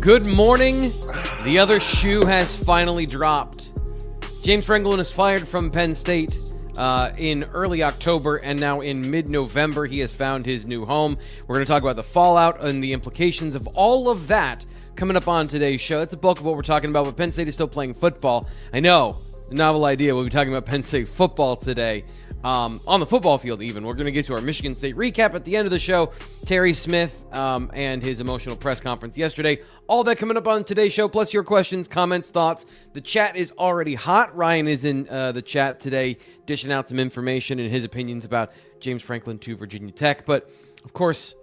Good morning. The other shoe has finally dropped. James Franklin is fired from Penn State in early October, and now in mid-November he has found his new home. We're going to talk about the fallout and the implications of all of that coming up on today's show. That's the bulk of what we're talking about, but Penn State is still playing football. I know, novel idea. We'll be talking about Penn State football today. On the football field even. We're going to get to our Michigan State recap at the end of the show. Terry Smith and his emotional press conference yesterday. All that coming up on today's show, plus your questions, comments, thoughts. The chat is already hot. Ryan is in the chat today dishing out some information and his opinions about James Franklin to Virginia Tech. But, of course,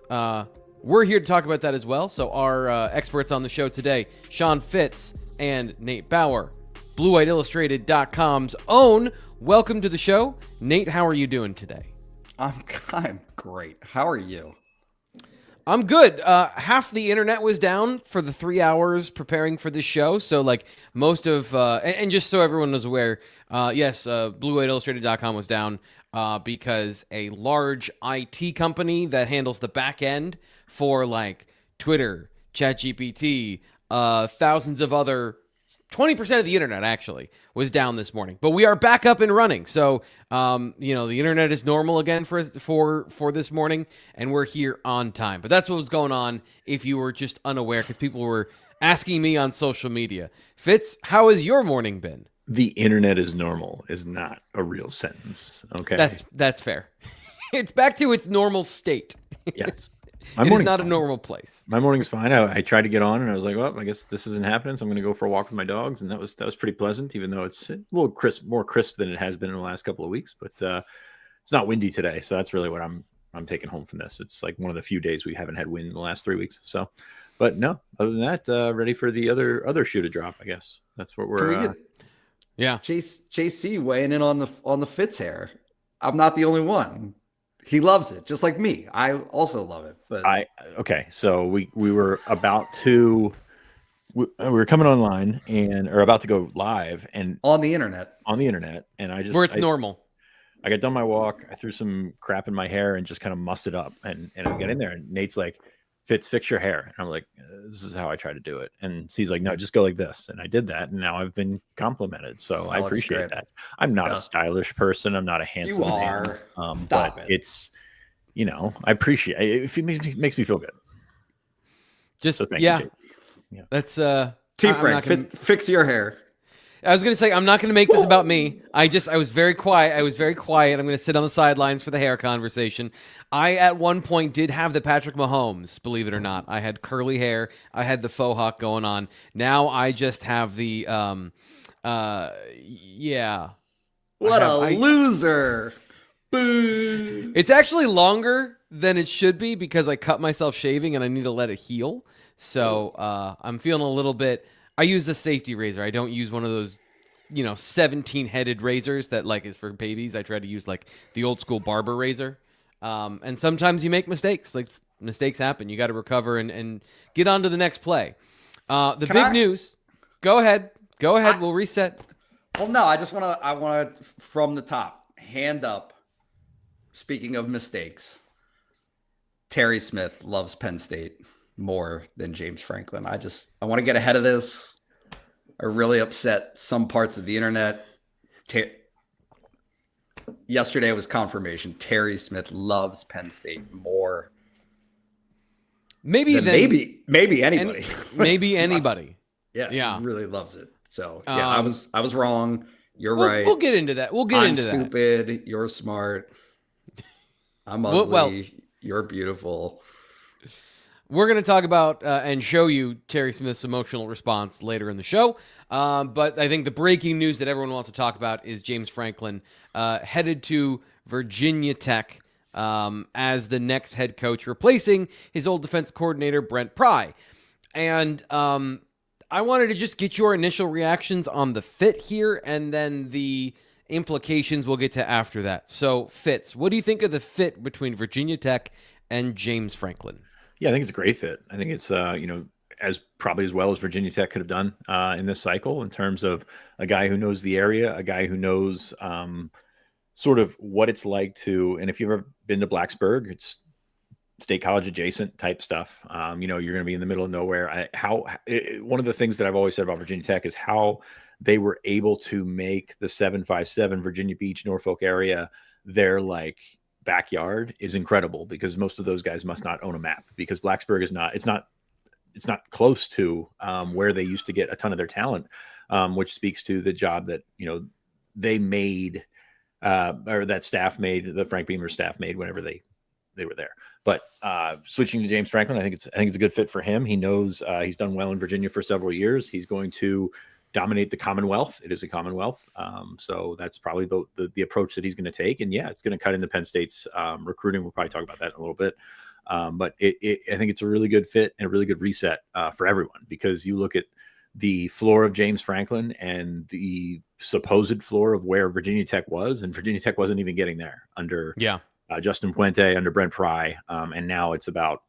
we're here to talk about that as well. So our experts on the show today, Sean Fitz and Nate Bauer, BlueWhiteIllustrated.com's own. Welcome to the show. Nate, how are you doing today? I'm great. How are you? I'm good. Half the internet was down for the 3 hours preparing for this show. So, like, most of, and just so everyone is aware, yes, BlueWhiteIllustrated.com was down because a large IT company that handles the back end for, like, Twitter, ChatGPT, thousands of other 20% of the internet actually was down this morning, but we are back up and running. So, the internet is normal again for this morning, and we're here on time. But that's what was going on if you were just unaware, because people were asking me on social media. Fitz, how has your morning been? The internet is normal is not a real sentence. Okay, that's fair. It's back to its normal state. Yes. It is not a normal place. My morning's fine. I tried to get on, and I was like, well, I guess this isn't happening, so I'm going to go for a walk with my dogs, and that was pretty pleasant, even though it's a little more crisp than it has been in the last couple of weeks. But it's not windy today, so that's really what I'm taking home from this. It's like one of the few days we haven't had wind in the last 3 weeks. So, but no, other than that, ready for the other shoe to drop. I guess that's what we're. Yeah, JC weighing in on the Fitz hair. I'm not the only one. He loves it, just like me. I also love it. But so we were about to we were coming online or about to go live and on the internet, and normal. I got done my walk. I threw some crap in my hair and just kind of mussed it up, and I get in there, and Nate's like, fix your hair, and I'm like, this is how I try to do it, and he's like, no, just go like this, and I did that, and now I've been complimented, so I appreciate that. I'm not a stylish person. I'm not a handsome man. Stop but it. It's, I appreciate it. It makes me feel good. Just so yeah. Yeah, that's T-Frank, fix your hair. I was going to say, I'm not going to make this about me. I was very quiet. I'm going to sit on the sidelines for the hair conversation. I, at one point, did have the Patrick Mahomes, believe it or not. I had curly hair. I had the faux hawk going on. Now I just have the, yeah. What a loser. Boo. It's actually longer than it should be because I cut myself shaving and I need to let it heal. So I'm feeling a little bit... I use a safety razor. I don't use one of those, 17-headed razors that is for babies. I try to use the old school barber razor. And sometimes you make mistakes. Mistakes happen. You got to recover and get on to the next play. The big news. Go ahead. We'll reset. Well, no, I want to from the top, hand up. Speaking of mistakes, Terry Smith loves Penn State more than James Franklin. I want to get ahead of this. I really upset some parts of the internet. Yesterday was confirmation. Terry Smith loves Penn State more. Maybe anybody. Maybe anybody. Yeah. He really loves it. So yeah, I was wrong. You're right. We'll get into that. I'm stupid. You're smart. I'm ugly. You're beautiful. We're going to talk about and show you Terry Smith's emotional response later in the show. But I think the breaking news that everyone wants to talk about is James Franklin headed to Virginia Tech as the next head coach, replacing his old defense coordinator, Brent Pry. And I wanted to just get your initial reactions on the fit here, and then the implications we'll get to after that. So, Fitz, what do you think of the fit between Virginia Tech and James Franklin? Yeah, I think it's a great fit. I think it's, as probably as well as Virginia Tech could have done in this cycle in terms of a guy who knows the area, a guy who knows sort of what it's like to, and if you've ever been to Blacksburg, it's State College adjacent type stuff. You're going to be in the middle of nowhere. One of the things that I've always said about Virginia Tech is how they were able to make the 757 Virginia Beach, Norfolk area their like backyard is incredible, because most of those guys must not own a map, because Blacksburg is not, it's not close to where they used to get a ton of their talent, which speaks to the job that, they made, or that staff made, the Frank Beamer staff made whenever they were there. But switching to James Franklin, I think it's a good fit for him. He knows he's done well in Virginia for several years. He's going to dominate the Commonwealth. It is a Commonwealth. So that's probably the approach that he's going to take. And yeah, it's going to cut into Penn State's recruiting. We'll probably talk about that in a little bit. But I think it's a really good fit and a really good reset for everyone, because you look at the floor of James Franklin and the supposed floor of where Virginia Tech was, and Virginia Tech wasn't even getting there under Justin Fuente, under Brent Pry. And now it's about,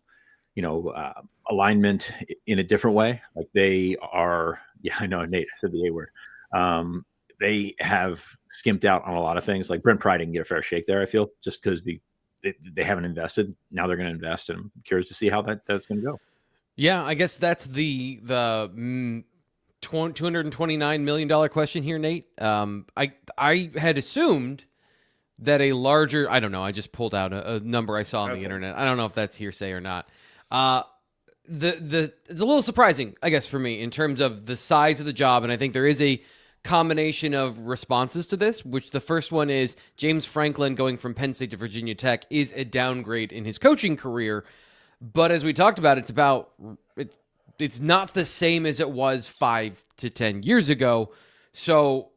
alignment in a different way. Like they are, I know, Nate, I said the A word. They have skimped out on a lot of things. Like Brent Pry didn't get a fair shake there, I feel, just because they haven't invested. Now they're going to invest, and I'm curious to see how that's going to go. Yeah, I guess that's the $229 million question here, Nate. I had assumed that a larger, I don't know, I just pulled out a number I saw on the internet. I don't know if that's hearsay or not. It's a little surprising, I guess, for me in terms of the size of the job. And I think there is a combination of responses to this, which the first one is James Franklin going from Penn State to Virginia Tech is a downgrade in his coaching career. But as we talked about, it's not the same as it was 5 to 10 years ago. So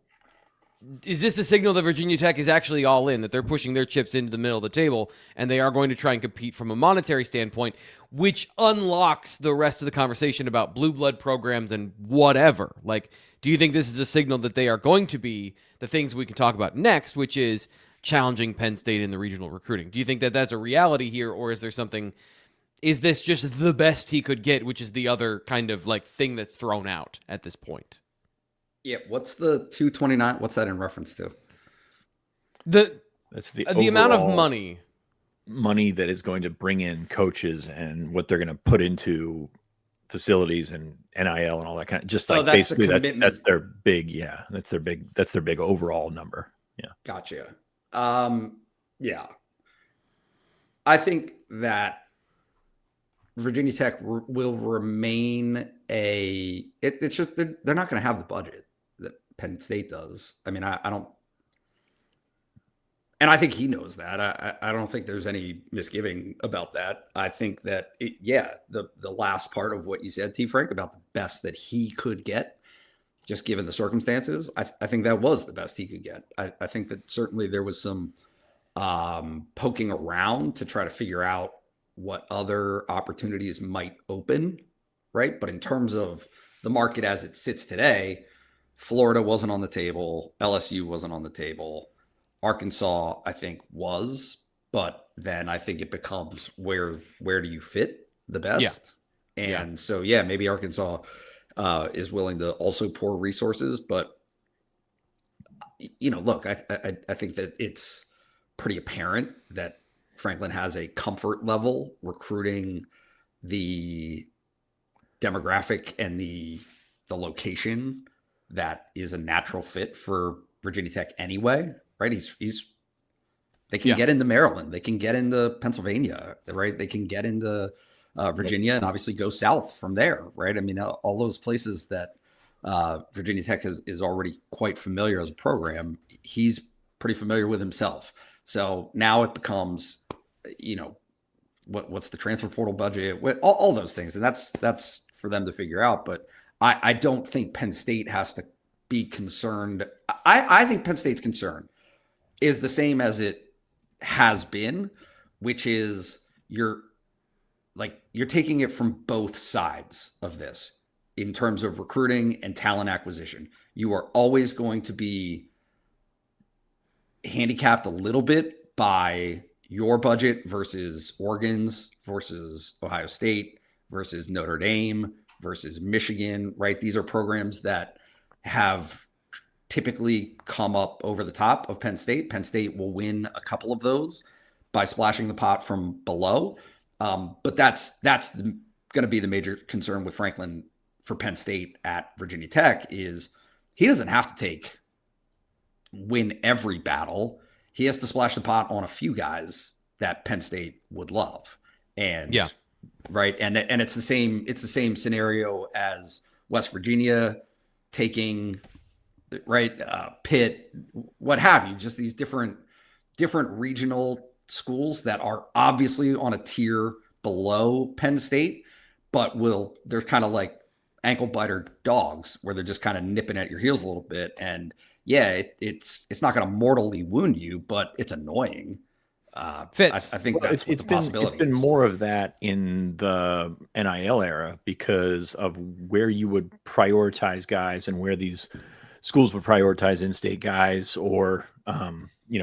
is this a signal that Virginia Tech is actually all in, that they're pushing their chips into the middle of the table and they are going to try and compete from a monetary standpoint, which unlocks the rest of the conversation about blue blood programs and whatever? Like, do you think this is a signal that they are going to be the things we can talk about next, which is challenging Penn State in the regional recruiting? Do you think that that's a reality here, or is there something, is this just the best he could get, which is the other kind of like thing that's thrown out at this point? Yeah, what's the 229? What's that in reference to? That's the amount of money that is going to bring in coaches and what they're going to put into facilities and NIL and all that kind of, just like basically that's their big, that's their big overall number. Yeah. Gotcha. Yeah. I think that Virginia Tech will remain it's just, they're not going to have the budget that Penn State does. I mean, I don't, and I think he knows that. I don't think there's any misgiving about that. I think that the last part of what you said, T. Frank, about the best that he could get, just given the circumstances, I think that was the best he could get. I think that certainly there was some poking around to try to figure out what other opportunities might open, right? But in terms of the market as it sits today, Florida wasn't on the table. LSU wasn't on the table. Arkansas, I think, was, but then I think it becomes where do you fit the best? Yeah. And so, maybe Arkansas is willing to also pour resources, but look, I think that it's pretty apparent that Franklin has a comfort level recruiting the demographic and the location that is a natural fit for Virginia Tech anyway. Right. They can get into Maryland. They can get into Pennsylvania, right? They can get into Virginia and obviously go south from there. Right. I mean, all those places that Virginia Tech is already quite familiar as a program. He's pretty familiar with himself. So now it becomes, what's the transfer portal budget, all those things. And that's for them to figure out. But I don't think Penn State has to be concerned. I think Penn State's concern is the same as it has been, which is you're taking it from both sides of this in terms of recruiting and talent acquisition. You are always going to be handicapped a little bit by your budget versus Oregon's, versus Ohio State, versus Notre Dame, versus Michigan, right? These are programs that have typically come up over the top of Penn State. Penn State will win a couple of those by splashing the pot from below. But that's going to be the major concern with Franklin for Penn State at Virginia Tech is he doesn't have to win every battle. He has to splash the pot on a few guys that Penn State would love. And right. And it's the same scenario as West Virginia taking Pitt, what have you, just these different regional schools that are obviously on a tier below Penn State, but they're kind of like ankle biter dogs where they're just kind of nipping at your heels a little bit. And it's not going to mortally wound you, but it's annoying. Fitz. I think that's what the possibility it's been is. more of that in the NIL era because of where you would prioritize guys and where these schools would prioritize in-state guys or,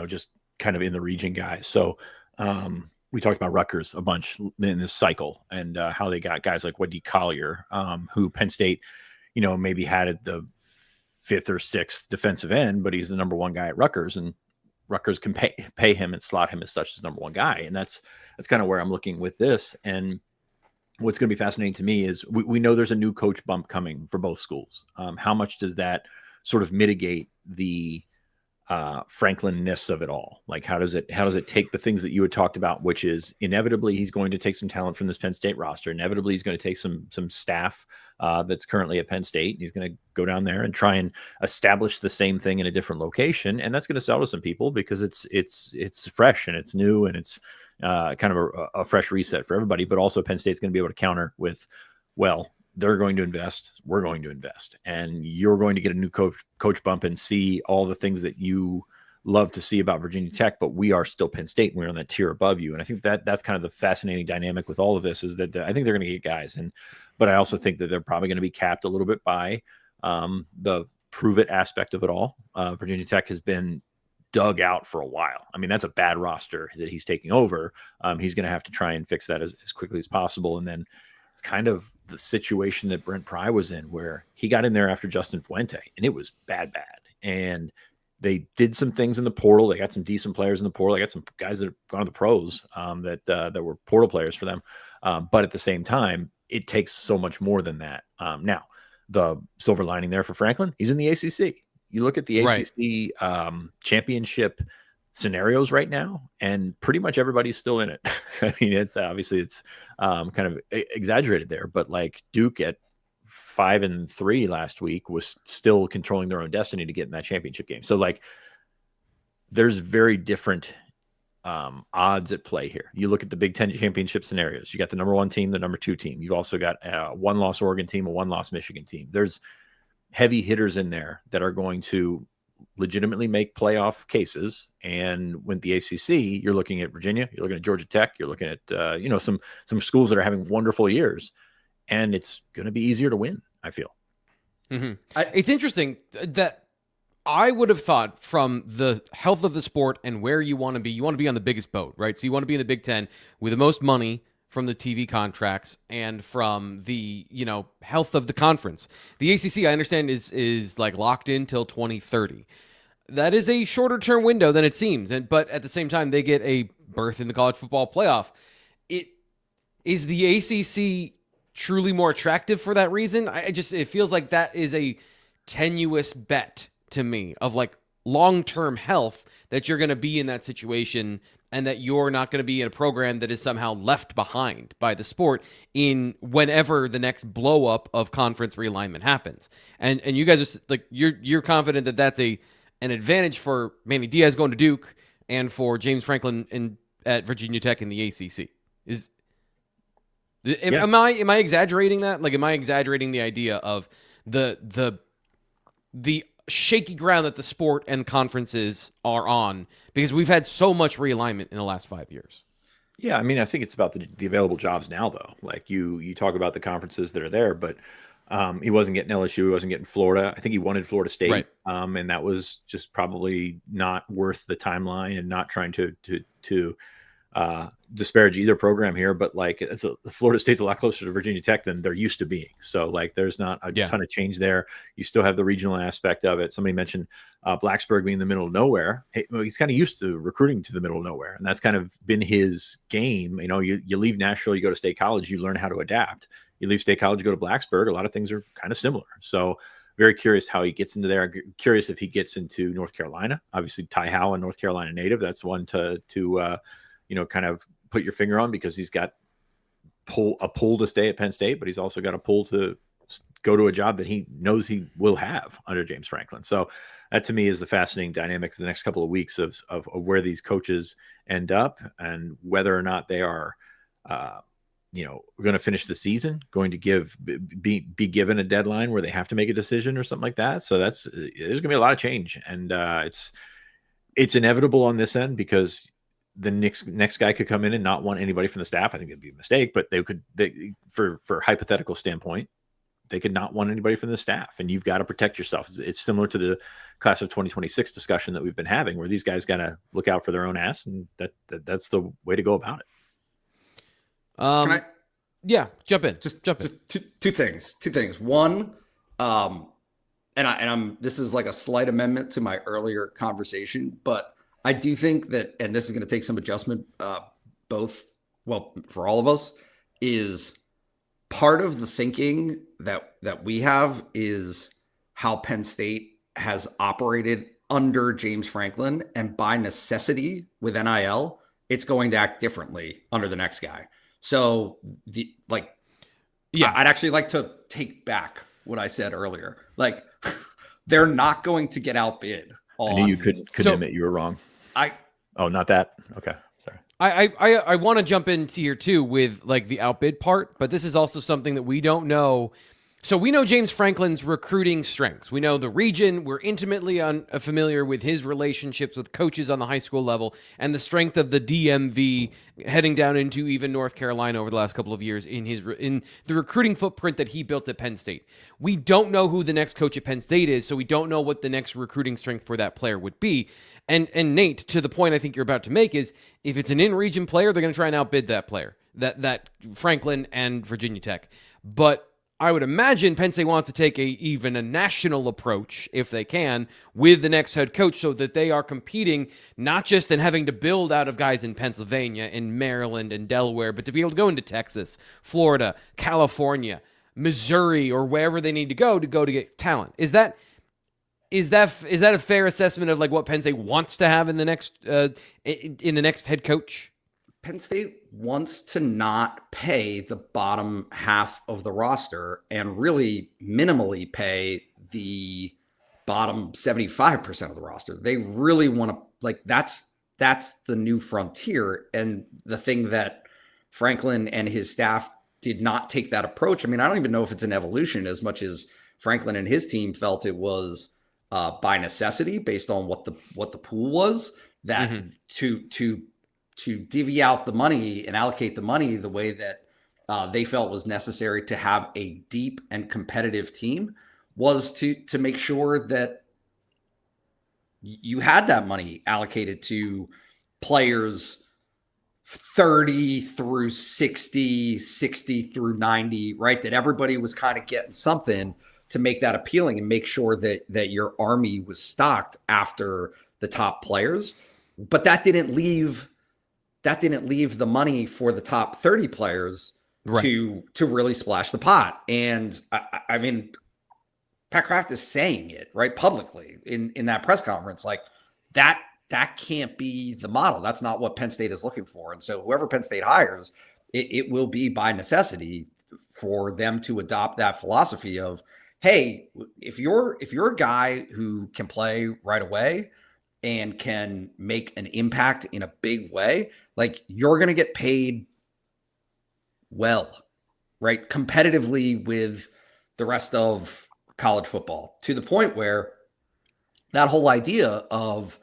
just kind of in the region guys. So we talked about Rutgers a bunch in this cycle and how they got guys like Waddy Collier, who Penn State, maybe had at the 5th or 6th defensive end, but he's the number 1 guy at Rutgers, and Rutgers can pay him and slot him as such as number 1 guy. And that's kind of where I'm looking with this. And what's going to be fascinating to me is we know there's a new coach bump coming for both schools. How much does that sort of mitigate the Franklin-ness of it all? Like, how does it take the things that you had talked about, which is inevitably he's going to take some talent from this Penn State roster. Inevitably he's going to take some staff that's currently at Penn State. And he's going to go down there and try and establish the same thing in a different location. And that's going to sell to some people because it's fresh and it's new and it's kind of a fresh reset for everybody. But also Penn State's going to be able to counter with, well, they're going to invest, we're going to invest, and you're going to get a new coach bump and see all the things that you love to see about Virginia Tech, but we are still Penn State and we're on that tier above you. And I think that's kind of the fascinating dynamic with all of this is that I think they're going to get guys. But I also think that they're probably going to be capped a little bit by the prove it aspect of it all. Virginia Tech has been dug out for a while. I mean, that's a bad roster that he's taking over. He's going to have to try and fix that as quickly as possible. And then it's kind of the situation that Brent Pry was in where he got in there after Justin Fuente and it was bad. And they did some things in the portal. They got some decent players in the portal. They got some guys that have gone to the pros that were portal players for them. But at the same time, it takes so much more than that. Now, the silver lining there for Franklin, he's in the ACC. You look at the ACC championship scenarios right now, and pretty much everybody's still in it. I mean, it's kind of exaggerated there, but like Duke at 5-3 last week was still controlling their own destiny to get in that championship game. So like, there's very different odds at play here. You look at the Big Ten championship scenarios. You got the number 1 team, the number 2 team. You've also got a 1-loss Oregon team, a 1-loss Michigan team. There's heavy hitters in there that are going to legitimately make playoff cases. And with the ACC, you're looking at Virginia, you're looking at Georgia Tech, you're looking at some schools that are having wonderful years, and it's going to be easier to win, I feel. Mm-hmm. It's interesting that I would have thought from the health of the sport and where you want to be on the biggest boat, right? So you want to be in the Big Ten with the most money from the TV contracts and from the, health of the conference. The ACC, I understand, is like locked in till 2030. That is a shorter term window than it seems. But at the same time, they get a berth in the college football playoff. Is the ACC truly more attractive for that reason? It feels like that is a tenuous bet to me of like long-term health that you're going to be in that situation and that you're not going to be in a program that is somehow left behind by the sport in whenever the next blow up of conference realignment happens. And you guys are like, you're confident that that's an advantage for Manny Diaz going to Duke and for James Franklin at Virginia Tech in the ACC. Am I exaggerating that? Like, am I exaggerating the idea of the shaky ground that the sport and conferences are on, because we've had so much realignment in the last 5 years? Yeah, I mean, I think it's about the available jobs now, though. Like you talk about the conferences that are there, but he wasn't getting LSU, he wasn't getting Florida. I think he wanted Florida State, right. And that was just probably not worth the timeline and not trying to disparage either program here, but like Florida State's a lot closer to Virginia Tech than they're used to being. So like there's not a ton of change there. You still have the regional aspect of it. Somebody mentioned Blacksburg being in the middle of nowhere. Hey, well, he's kind of used to recruiting to the middle of nowhere, and that's kind of been his game. You know, you leave Nashville, you go to State College, you learn how to adapt. You leave State College, you go to Blacksburg. A lot of things are kind of similar. So very curious how he gets into there. I'm curious if he gets into North Carolina. Obviously, Ty Howell, North Carolina native. That's one to kind of put your finger on, because he's got a pull to stay at Penn State, but he's also got a pull to go to a job that he knows he will have under James Franklin. So that to me is the fascinating dynamic of the next couple of weeks of where these coaches end up and whether or not they are, going to finish the season, going to be given a deadline where they have to make a decision or something like that. So there's going to be a lot of change, and it's inevitable on this end, because the next guy could come in and not want anybody from the staff. I think it'd be a mistake, but for hypothetical standpoint, they could not want anybody from the staff, and you've got to protect yourself. It's similar to the class of 2026 discussion that we've been having, where these guys got to look out for their own ass, and that's the way to go about it. Jump in. Just two things. One, this is like a slight amendment to my earlier conversation, but I do think that, and this is going to take some adjustment, for all of us, is part of the thinking that we have is how Penn State has operated under James Franklin, and by necessity with NIL, it's going to act differently under the next guy. So I'd actually like to take back what I said earlier. Like, they're not going to get outbid. I knew you couldn't admit you were wrong. Not that. Okay. Sorry. I want to jump into here too with like the outbid part, but this is also something that we don't know. So we know James Franklin's recruiting strengths. We know the region. We're intimately familiar with his relationships with coaches on the high school level and the strength of the DMV heading down into even North Carolina over the last couple of years in the recruiting footprint that he built at Penn State. We don't know who the next coach at Penn State is, so we don't know what the next recruiting strength for that player would be. And Nate, to the point I think you're about to make, is if it's an in-region player, they're going to try and outbid that player, that Franklin and Virginia Tech. But I would imagine Penn State wants to take even a national approach, if they can, with the next head coach, so that they are competing not just in having to build out of guys in Pennsylvania, in Maryland, and Delaware, but to be able to go into Texas, Florida, California, Missouri, or wherever they need to go to get talent. Is that a fair assessment of like what Penn State wants to have in the next head coach? Penn State wants to not pay the bottom half of the roster and really minimally pay the bottom 75% of the roster. They really want to, like, that's the new frontier. And the thing that Franklin and his staff did not take that approach. I mean, I don't even know if it's an evolution as much as Franklin and his team felt it was by necessity based on what the pool was, that to divvy out the money and allocate the money the way that they felt was necessary to have a deep and competitive team was to make sure that you had that money allocated to players 30 through 60, 60 through 90, right? That everybody was kind of getting something to make that appealing and make sure that your army was stocked after the top players. But that didn't leave the money for the top 30 players to really splash the pot. And I mean, Pat Kraft is saying it right publicly in that press conference, like that can't be the model. That's not what Penn State is looking for. And so whoever Penn State hires, it will be by necessity for them to adopt that philosophy of, hey, if you're a guy who can play right away and can make an impact in a big way, like, you're going to get paid well, right? Competitively with the rest of college football, to the point where that whole idea of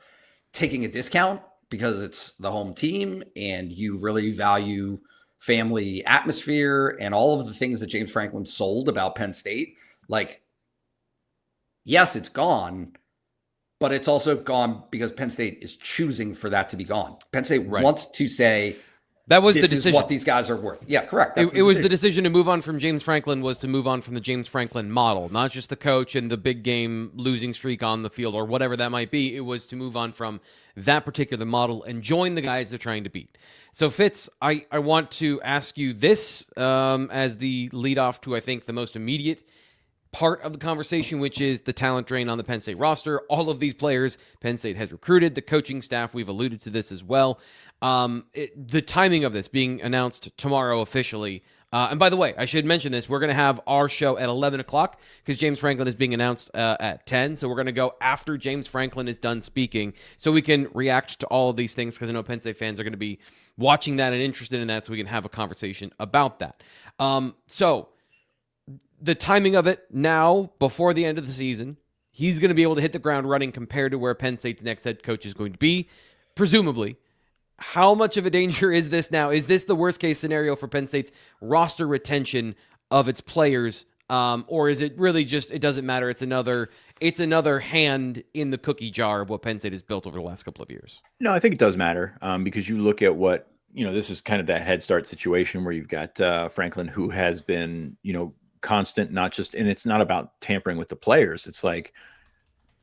taking a discount because it's the home team and you really value family atmosphere and all of the things that James Franklin sold about Penn State, like, yes, it's gone, but it's also gone because Penn State is choosing for that to be gone. Penn State Right. wants to say, that was this the decision. is what these guys are worth. Yeah, correct. It was the decision to move on from James Franklin was to move on from the James Franklin model, not just the coach and the big game losing streak on the field or whatever that might be. It was to move on from that particular model and join the guys they're trying to beat. So, Fitz, I want to ask you this as the lead off to, I think, the most immediate part of the conversation, which is the talent drain on the Penn State roster. All of these players Penn State has recruited, the coaching staff, we've alluded to this as well. The timing of this being announced tomorrow officially. And by the way, I should mention this. We're going to have our show at 11 o'clock because James Franklin is being announced at 10. So we're going to go after James Franklin is done speaking so we can react to all of these things because I know Penn State fans are going to be watching that and interested in that so we can have a conversation about that. So the timing of it now, before the end of the season, he's going to be able to hit the ground running compared to where Penn State's next head coach is going to be, presumably. How much of a danger is this now? Is this the worst case scenario for Penn State's roster retention of its players? Or is it really just, it doesn't matter. It's another hand in the cookie jar of what Penn State has built over the last couple of years. No, I think it does matter because you look at what, this is kind of that head start situation where you've got Franklin, who has been, constant, not just, and it's not about tampering with the players. It's like,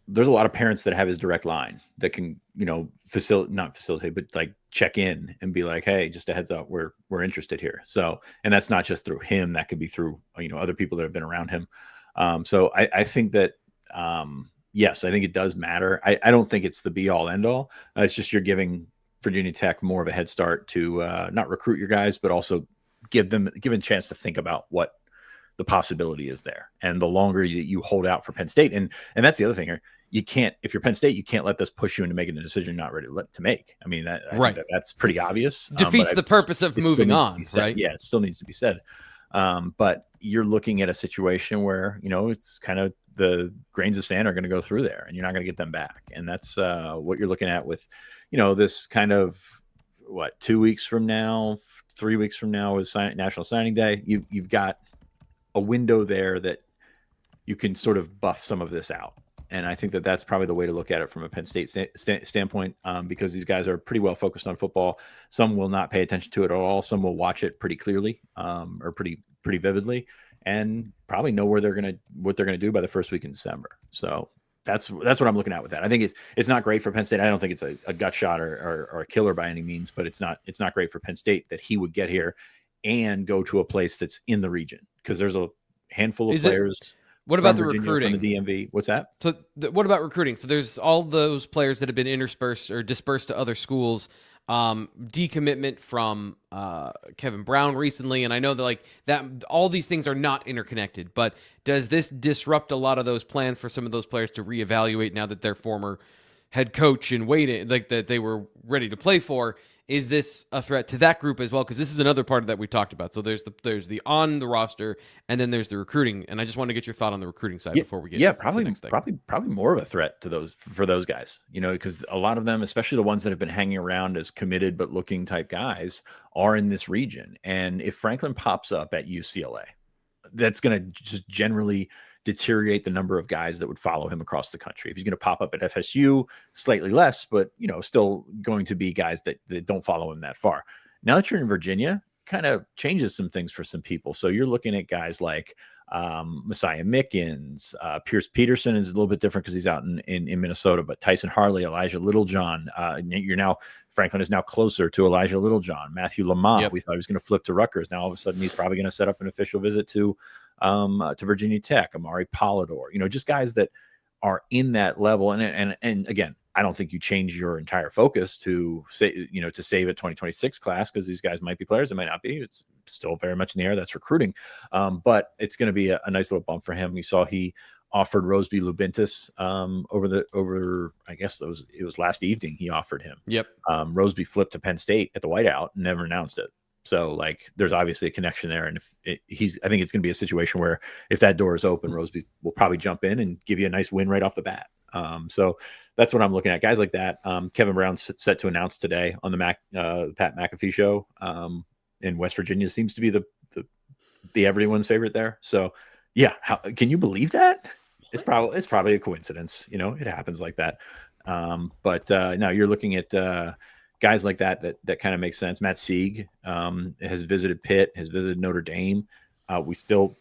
there's a lot of parents that have his direct line that can, not facilitate, but like check in and be like, hey, just a heads up, we're interested here. So, and that's not just through him, that could be through, other people that have been around him. So I think that, yes, I think it does matter. I don't think it's the be all end all. It's just, you're giving Virginia Tech more of a head start to not recruit your guys, but also give them a chance to think about what the possibility is there. And the longer you hold out for Penn State, and that's the other thing here, you can't, if you're Penn State, you can't let this push you into making a decision you're not ready to make. I mean, I think that's pretty obvious. Defeats the purpose of moving on, right? Yeah, it still needs to be said. But you're looking at a situation where, it's kind of the grains of sand are going to go through there and you're not going to get them back. And that's what you're looking at with, this kind of 2 weeks from now, 3 weeks from now is National Signing Day. You've got a window there that you can sort of buff some of this out. And I think that that's probably the way to look at it from a Penn State standpoint, because these guys are pretty well focused on football. Some will not pay attention to it at all. Some will watch it pretty clearly or pretty vividly and probably know what they're going to do by the first week in December. So that's what I'm looking at with that. I think it's not great for Penn State. I don't think it's a gut shot or a killer by any means, but it's not great for Penn State that he would get here and go to a place that's in the region, because there's a handful of players. What about the Virginia, recruiting? From the DMV. What's that? So what about recruiting? So there's all those players that have been interspersed or dispersed to other schools. Decommitment from Kevin Brown recently, and I know that all these things are not interconnected. But does this disrupt a lot of those plans for some of those players to reevaluate now that their former head coach and waiting, like that they were ready to play for? Is this a threat to that group as well? Because this is another part of that we talked about. So there's the on the roster, and then there's the recruiting. And I just want to get your thought on the recruiting side before we get to the next thing. Probably more of a threat to those guys. Because a lot of them, especially the ones that have been hanging around as committed but looking type guys, are in this region. And if Franklin pops up at UCLA, that's going to just generally deteriorate the number of guys that would follow him across the country. If he's going to pop up at FSU, slightly less, but still going to be guys that don't follow him that far. Now that you're in Virginia, kind of changes some things for some people. So you're looking at guys like Messiah Mickens, Pierce Peterson is a little bit different because he's out in Minnesota, but Tyson Harley, Elijah Littlejohn, Franklin is now closer to Elijah Littlejohn. Matthew Lamont, we thought he was going to flip to Rutgers. Now all of a sudden he's probably going to set up an official visit to Virginia Tech. Amari Polidor, just guys that are in that level. And again, I don't think you change your entire focus to say, to save a 2026 class, because these guys might be players, it might not be. It's still very much in the air. That's recruiting. But it's going to be a nice little bump for him. We saw he offered Roseby Lubintis over I guess it was last evening he offered him. Yep. Roseby flipped to Penn State at the whiteout and never announced it. So there's obviously a connection there. And I think it's going to be a situation where if that door is open, Roseby will probably jump in and give you a nice win right off the bat. So that's what I'm looking at. Guys like that. Kevin Brown's set to announce today on the Pat McAfee show in West Virginia. Seems to be the everyone's favorite there. So yeah. Can you believe that? it's probably a coincidence. It happens like that. But now you're looking at guys like that kind of makes sense. Matt Sieg has visited Pitt, has visited Notre Dame. We still,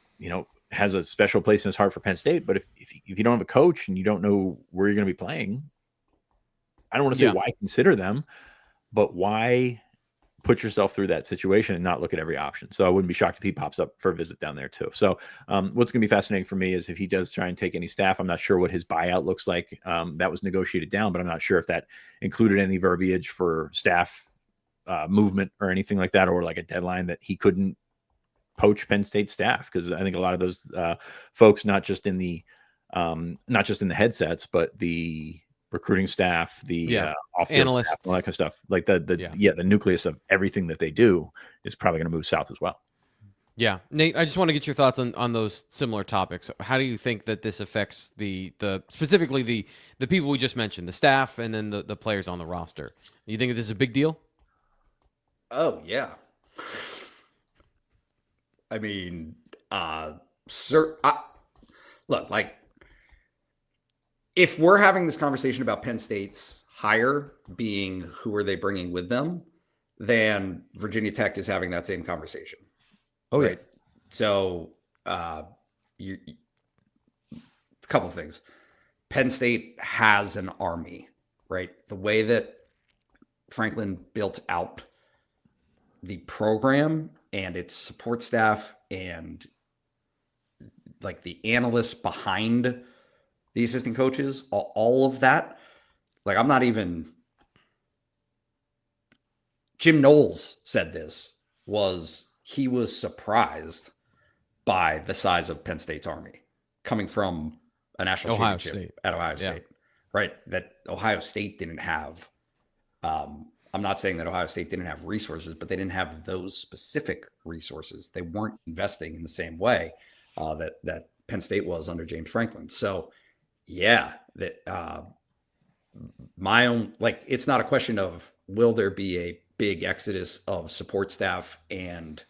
has a special place in his heart for Penn State. But if you don't have a coach and you don't know where you're going to be playing, I don't want to say why consider them, but why put yourself through that situation and not look at every option. So I wouldn't be shocked if he pops up for a visit down there too. So what's going to be fascinating for me is if he does try and take any staff. I'm not sure what his buyout looks like. That was negotiated down, but I'm not sure if that included any verbiage for staff movement or anything like that, or like a deadline that he couldn't poach Penn State staff. Because I think a lot of those folks, not just in the headsets, but the recruiting staff, the off-field analysts, staff, all that kind of stuff. Like the nucleus of everything that they do is probably going to move south as well. Yeah. Nate, I just want to get your thoughts on those similar topics. How do you think that this affects the specifically the people we just mentioned, the staff, and then the players on the roster? You think that this is a big deal? Oh yeah. I mean, look, like, if we're having this conversation about Penn State's hire being who are they bringing with them, then Virginia Tech is having that same conversation. Oh, right? Yeah. So a couple of things. Penn State has an army, right? The way that Franklin built out the program and its support staff and like the analysts behind the assistant coaches, all of that. Like, I'm not even. Jim Knowles said he was surprised by the size of Penn State's army coming from a national championship at Ohio State, right? That Ohio State didn't have. I'm not saying that Ohio State didn't have resources, but they didn't have those specific resources. They weren't investing in the same way that Penn State was under James Franklin. So, yeah, that my own, like, it's not a question of will there be a big exodus of support staff and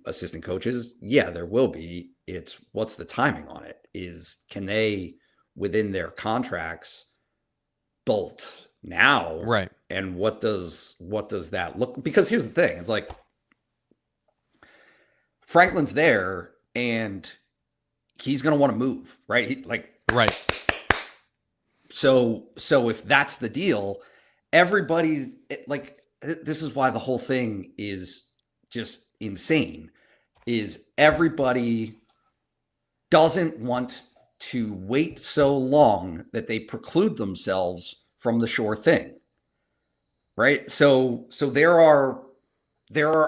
assistant coaches. Yeah, there will be. It's what's the timing on it? Can they, within their contracts, bolt now? Right. And what does that look? Because here's the thing: it's like Franklin's there, and he's going to want to move, right? Right. So if that's the deal, everybody's like, this is why the whole thing is just insane. Is everybody doesn't want to wait so long that they preclude themselves from the sure thing, right? So there are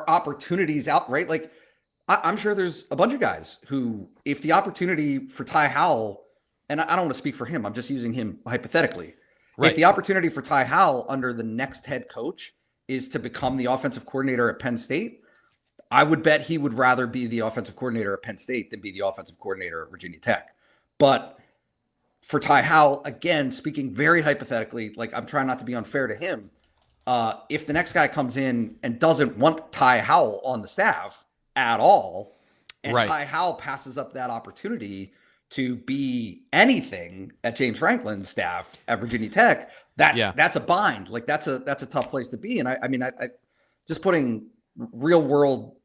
opportunities out, right? Like, I'm sure there's a bunch of guys who, if the opportunity for Ty Howell, and I don't want to speak for him, I'm just using him hypothetically. Right. If the opportunity for Ty Howell under the next head coach is to become the offensive coordinator at Penn State, I would bet he would rather be the offensive coordinator at Penn State than be the offensive coordinator at Virginia Tech. But for Ty Howell, again, speaking very hypothetically, like, I'm trying not to be unfair to him. If the next guy comes in and doesn't want Ty Howell on the staff at all, and Ty Howell passes up that opportunity to be anything at James Franklin's staff at Virginia Tech, that's a bind. Like, that's a tough place to be. And I mean, I just putting real world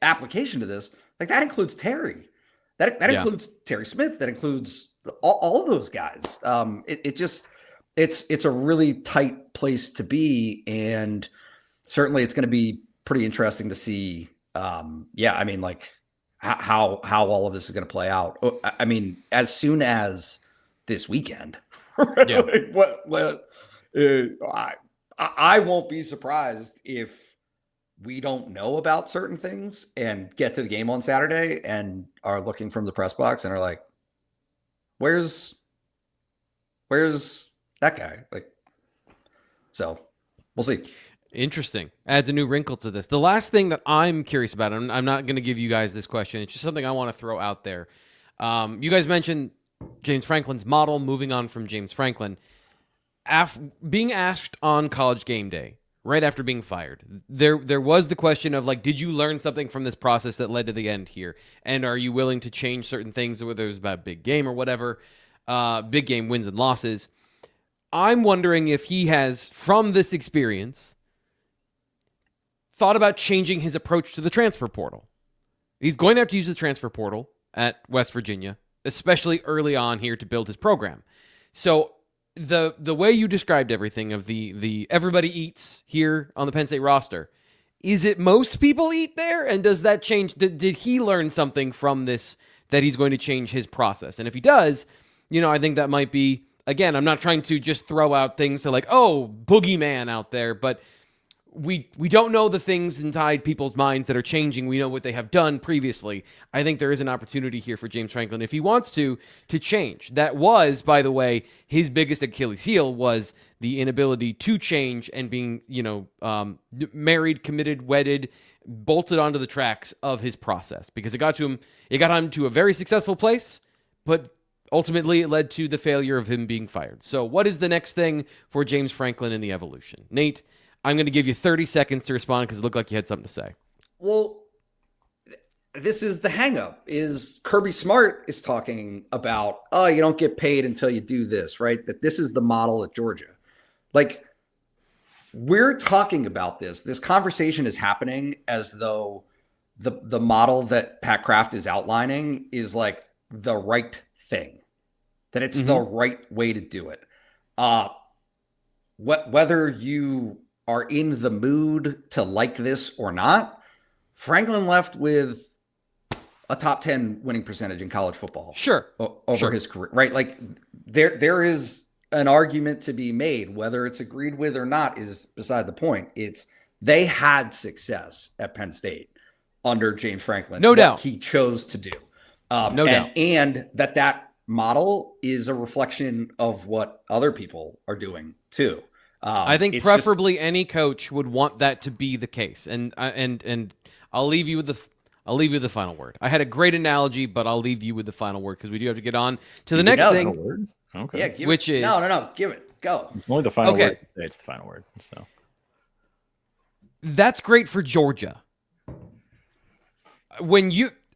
application to this, like, that includes Terry. That includes Terry Smith. That includes all of those guys. It's a really tight place to be, and certainly it's going to be pretty interesting to see. I mean, like, how all of this is going to play out. I mean, as soon as this weekend, like, I won't be surprised if we don't know about certain things and get to the game on Saturday and are looking from the press box and are like, where's that guy? Like, so we'll see. Interesting. Adds a new wrinkle to this. The last thing that I'm curious about, and I'm not going to give you guys this question, it's just something I want to throw out there. You guys mentioned James Franklin's model, moving on from James Franklin. Being asked on College Game Day, right after being fired. There was the question of, like, did you learn something from this process that led to the end here? And are you willing to change certain things, whether it was about big game or whatever, big game wins and losses? I'm wondering if he has, from this experience, thought about changing his approach to the transfer portal. He's going to have to use the transfer portal at West Virginia, especially early on here, to build his program. So the way you described everything of the everybody eats here on the Penn State roster, is it most people eat there? And does that change? Did he learn something from this that he's going to change his process? And if he does, I think that might be, again, I'm not trying to just throw out things to like, oh, boogeyman out there, but we don't know the things inside people's minds that are changing. We know what they have done previously. I think there is an opportunity here for James Franklin, if he wants to change. That was, by the way, his biggest Achilles heel, was the inability to change and being, married, committed, wedded, bolted onto the tracks of his process, because it got him to a very successful place, but ultimately it led to the failure of him being fired. So what is the next thing for James Franklin in the evolution? Nate, I'm going to give you 30 seconds to respond because it looked like you had something to say. Well, this is the hang-up, is Kirby Smart is talking about, oh, you don't get paid until you do this, right? That this is the model at Georgia. Like, we're talking about this conversation is happening as though the model that Pat Kraft is outlining is like the right thing, that it's the right way to do it. Whether you are in the mood to like this or not, Franklin left with a top 10 winning percentage in college football. Sure. Over his career, right? Like there is an argument to be made. Whether it's agreed with or not is beside the point. They had success at Penn State under James Franklin. No doubt. He chose to do. No doubt. And that model is a reflection of what other people are doing too. I think preferably any coach would want that to be the case, and I'll leave you with the final word. I had a great analogy, but I'll leave you with the final word because we do have to get on to the next thing. Word? Okay. Yeah, give it. Go. It's only the final word. It's the final word. So that's great for Georgia.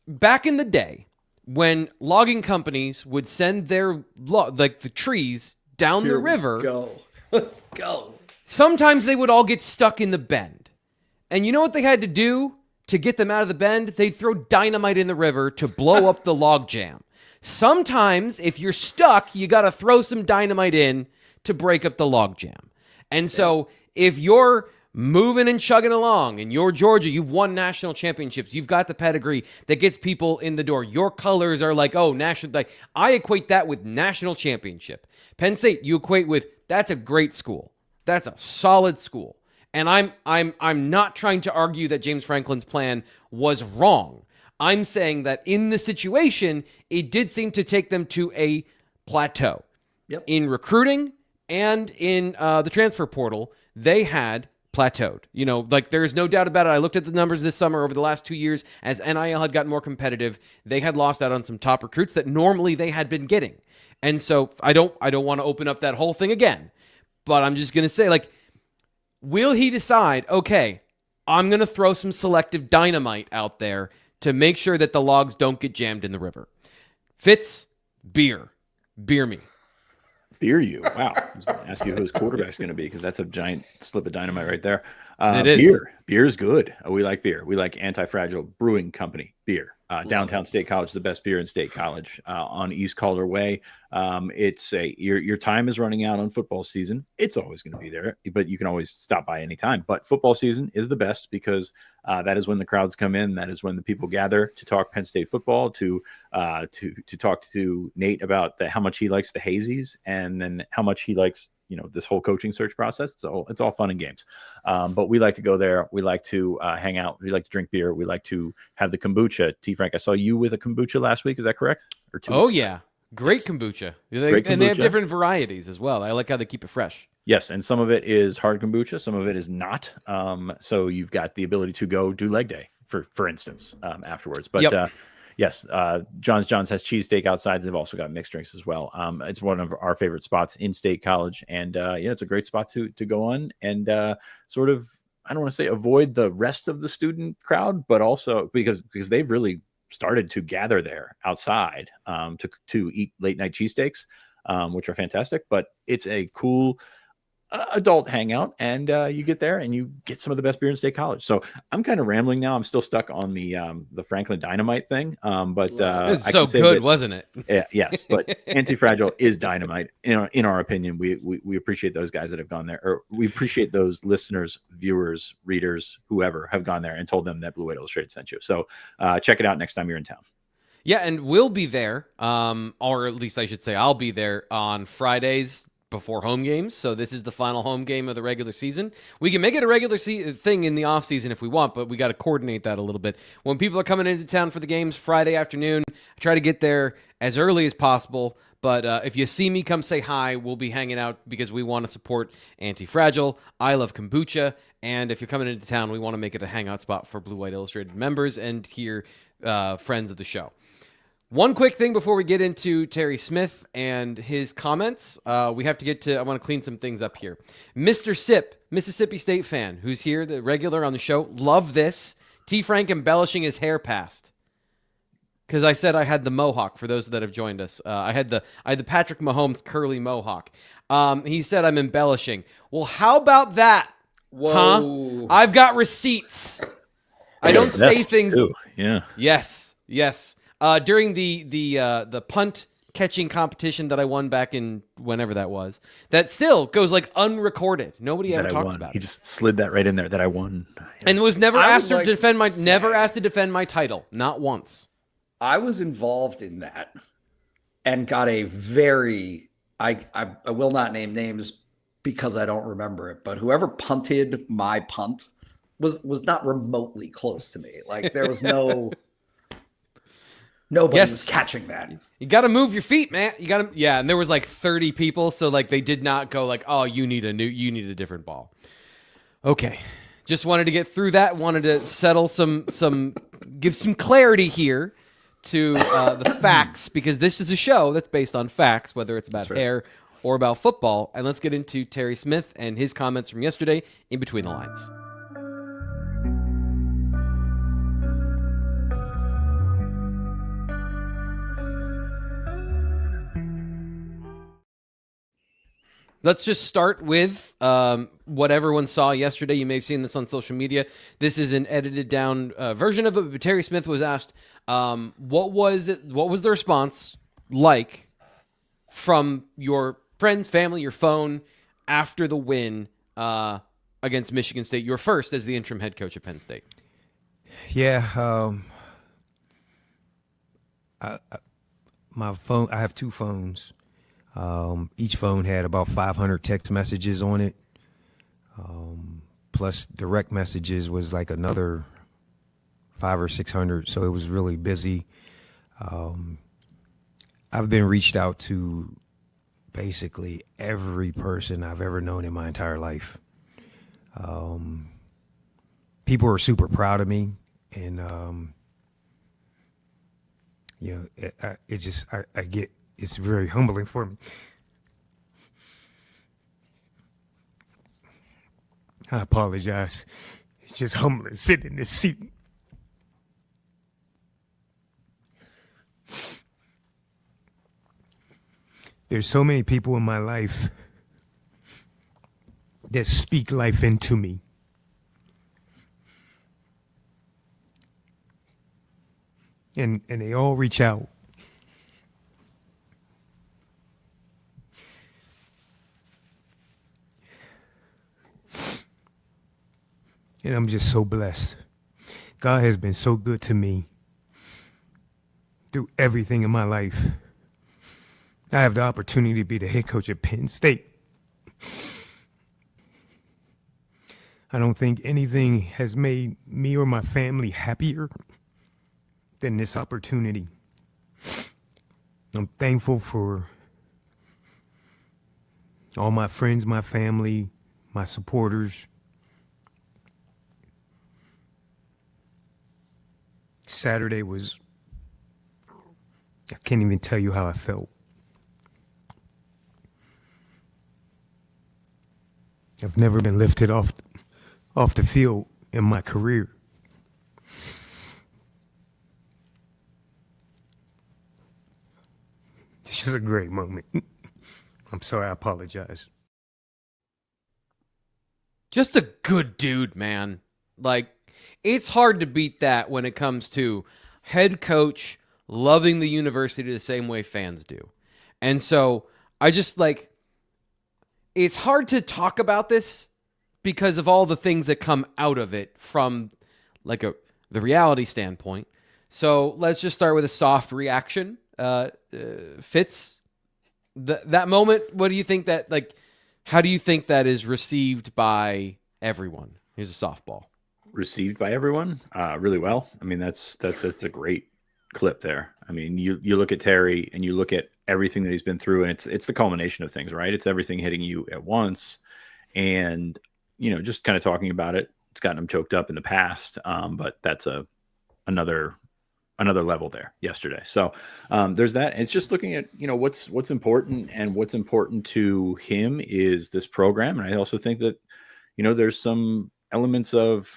Back in the day, when logging companies would send their the trees down the river. Let's go. Sometimes they would all get stuck in the bend. And you know what they had to do to get them out of the bend? They'd throw dynamite in the river to blow up the log jam. Sometimes, if you're stuck, you got to throw some dynamite in to break up the log jam. And so, if you're moving and chugging along and you're Georgia, you've won national championships, you've got the pedigree that gets people in the door. Your colors are like, oh, national. Like, I equate that with national championship. Penn State, you equate with, that's a great school. That's a solid school. And I'm not trying to argue that James Franklin's plan was wrong. I'm saying that in the situation, it did seem to take them to a plateau. Yep. In recruiting and in the transfer portal, they had plateaued. There's no doubt about it. I looked at the numbers this summer over the last 2 years as NIL had gotten more competitive. They had lost out on some top recruits that normally they had been getting. And so I don't want to open up that whole thing again, but I'm just going to say, like, will he decide, okay, I'm going to throw some selective dynamite out there to make sure that the logs don't get jammed in the river? Fitz, beer me. Beer you. Wow. I was going to ask you who his quarterback's going to be, because that's a giant slip of dynamite right there. It is. Beer is good. We like beer. We like Anti-Fragile Brewing Company beer. Downtown State College, the best beer in State College, on East Calder Way. It's your time is running out on football season. It's always going to be there, but you can always stop by anytime. But football season is the best because that is when the crowds come in. That is when the people gather to talk Penn State football, to talk to Nate about how much he likes the hazies, and then how much he likes this whole coaching search process. So it's all fun and games. But we like to go there. We like to hang out. We like to drink beer. We like to have the kombucha. T. Frank, I saw you with a kombucha last week. Is that correct? Or 2 weeks ago? Yeah. Great kombucha. Great kombucha. And they have different varieties as well. I like how they keep it fresh. Yes, and some of it is hard kombucha. Some of it is not. So you've got the ability to go do leg day, for instance, afterwards. But yes, John's has cheesesteak outside. They've also got mixed drinks as well. It's one of our favorite spots in State College, and it's a great spot to go on and sort of, I don't want to say avoid the rest of the student crowd, but also because they've really started to gather there outside to eat late night cheesesteaks, which are fantastic. But it's a cool adult hangout, and you get there and you get some of the best beer in State College. So I'm kind of rambling now. I'm still stuck on the Franklin Dynamite thing, but it's so good, wasn't it? Yeah, yes, but Anti-Fragile is dynamite in our opinion. We appreciate those guys that have gone there, or we appreciate those listeners, viewers, readers, whoever have gone there and told them that Blue White Illustrated sent you. So check it out next time you're in town. Yeah, and we'll be there, or at least I should say I'll be there on Fridays before home games. So this is the final home game of the regular season. We can make it a regular thing in the off season if we want, but we got to coordinate that a little bit. When people are coming into town for the games Friday afternoon, I try to get there as early as possible. But if you see me, come say hi. We'll be hanging out because we want to support Anti-Fragile. I love kombucha. And if you're coming into town, we want to make it a hangout spot for Blue White Illustrated members and here friends of the show. One quick thing before we get into Terry Smith and his comments. We have to get to, I want to clean some things up here. Mr. Sip, Mississippi State fan, who's here, the regular on the show. Love this. T. Frank embellishing his hair past. Because I said I had the mohawk for those that have joined us. I had the Patrick Mahomes curly mohawk. He said I'm embellishing. Well, how about that? Whoa. Huh? I've got receipts. I don't say things. Too. Yeah. Yes. During the punt catching competition that I won back in whenever that was, that still goes like unrecorded. Nobody ever talks about it. He just slid that right in there that I won. Yes. And was never asked to defend my title. Not once. I was involved in that and got a very, I will not name names because I don't remember it, but whoever punted my punt was not remotely close to me. Like there was nobody was catching that. You got to move your feet, man. And there was like 30 people, so like they did not go like, "Oh, you need a different ball." Okay. Just wanted to get through that, wanted to settle give some clarity here to the facts, because this is a show that's based on facts, whether it's about hair or about football. And let's get into Terry Smith and his comments from yesterday in Between the Lines. Let's just start with what everyone saw yesterday. You may have seen this on social media. This is an edited down version of it. But Terry Smith was asked, what was the response like from your friends, family, your phone after the win against Michigan State, your first as the interim head coach at Penn State? Yeah. My phone, I have two phones. Each phone had about 500 text messages on it. Plus direct messages was like another 500 or 600. So it was really busy. I've been reached out to basically every person I've ever known in my entire life. People are super proud of me, and it's very humbling for me. I apologize. It's just humbling sitting in this seat. There's so many people in my life that speak life into me. And they all reach out. And I'm just so blessed. God has been so good to me through everything in my life. I have the opportunity to be the head coach at Penn State. I don't think anything has made me or my family happier than this opportunity. I'm thankful for all my friends, my family, my supporters. Saturday was I can't even tell you how I felt. I've never been lifted off the field in my career. It's just a great moment. I'm sorry, I apologize. Just a good dude, man. Like, it's hard to beat that when it comes to head coach loving the university the same way fans do. And so I just like, it's hard to talk about this because of all the things that come out of it from like the reality standpoint. So let's just start with a soft reaction. Fitz, that moment, what do you think that, like, how do you think that is received by everyone? Here's a softball. Received by everyone really well. I mean, that's a great clip there. I mean, you look at Terry and you look at everything that he's been through, and it's the culmination of things, right? It's everything hitting you at once. And, you know, just kind of talking about it, it's gotten him choked up in the past. But that's another level there yesterday. So there's that. It's just looking at, you know, what's important, and what's important to him is this program. And I also think that, you know, there's some elements of,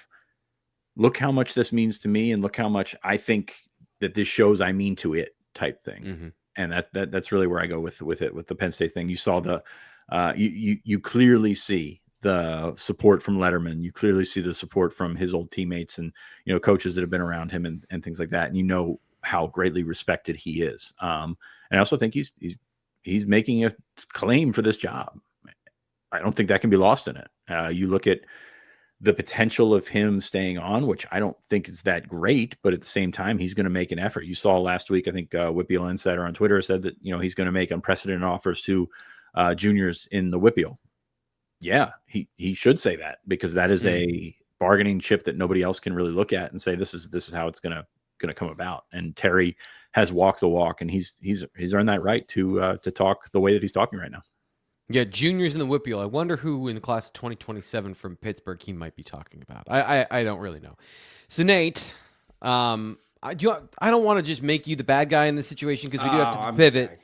look how much this means to me, and look how much I think that this shows I mean to it type thing. Mm-hmm. And that's really where I go with it, with the Penn State thing. You saw you clearly see the support from Letterman. You clearly see the support from his old teammates and, you know, coaches that have been around him and things like that. And you know how greatly respected he is. And I also think he's making a claim for this job. I don't think that can be lost in it. You look at the potential of him staying on, which I don't think is that great, but at the same time, he's going to make an effort. You saw last week, I think Whippeal Insider on Twitter said that, you know, he's going to make unprecedented offers to juniors in the Whippeal. Yeah, he should say that, because that is a bargaining chip that nobody else can really look at and say, this is how it's going to come about. And Terry has walked the walk, and he's earned that right to talk the way that he's talking right now. Yeah, juniors in the Whippeal. I wonder who in the class of 2027 from Pittsburgh he might be talking about. I don't really know. So Nate, I don't want to just make you the bad guy in this situation, because we do have to pivot.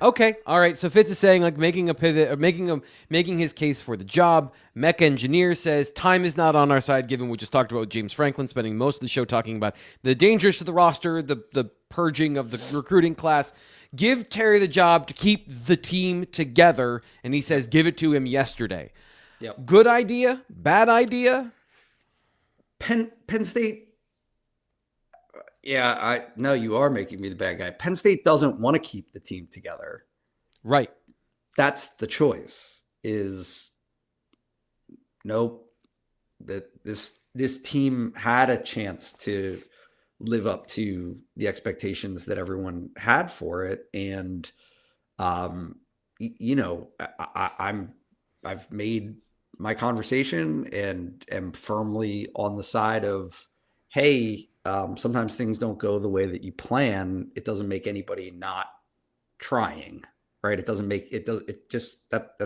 Okay, all right. So Fitz is saying, like, making a pivot, or making his case for the job. Mech Engineer says time is not on our side, given we just talked about James Franklin spending most of the show talking about the dangers to the roster, the purging of the recruiting class. Give Terry the job to keep the team together, and he says give it to him yesterday. Yep. Good idea? Bad idea? Penn State. Yeah, no, you are making me the bad guy. Penn State doesn't want to keep the team together. Right. That's the choice. Is nope. That this team had a chance to live up to the expectations that everyone had for it. And, you know, I've made my conversation and am firmly on the side of, hey, sometimes things don't go the way that you plan. It doesn't make anybody not trying, right? That's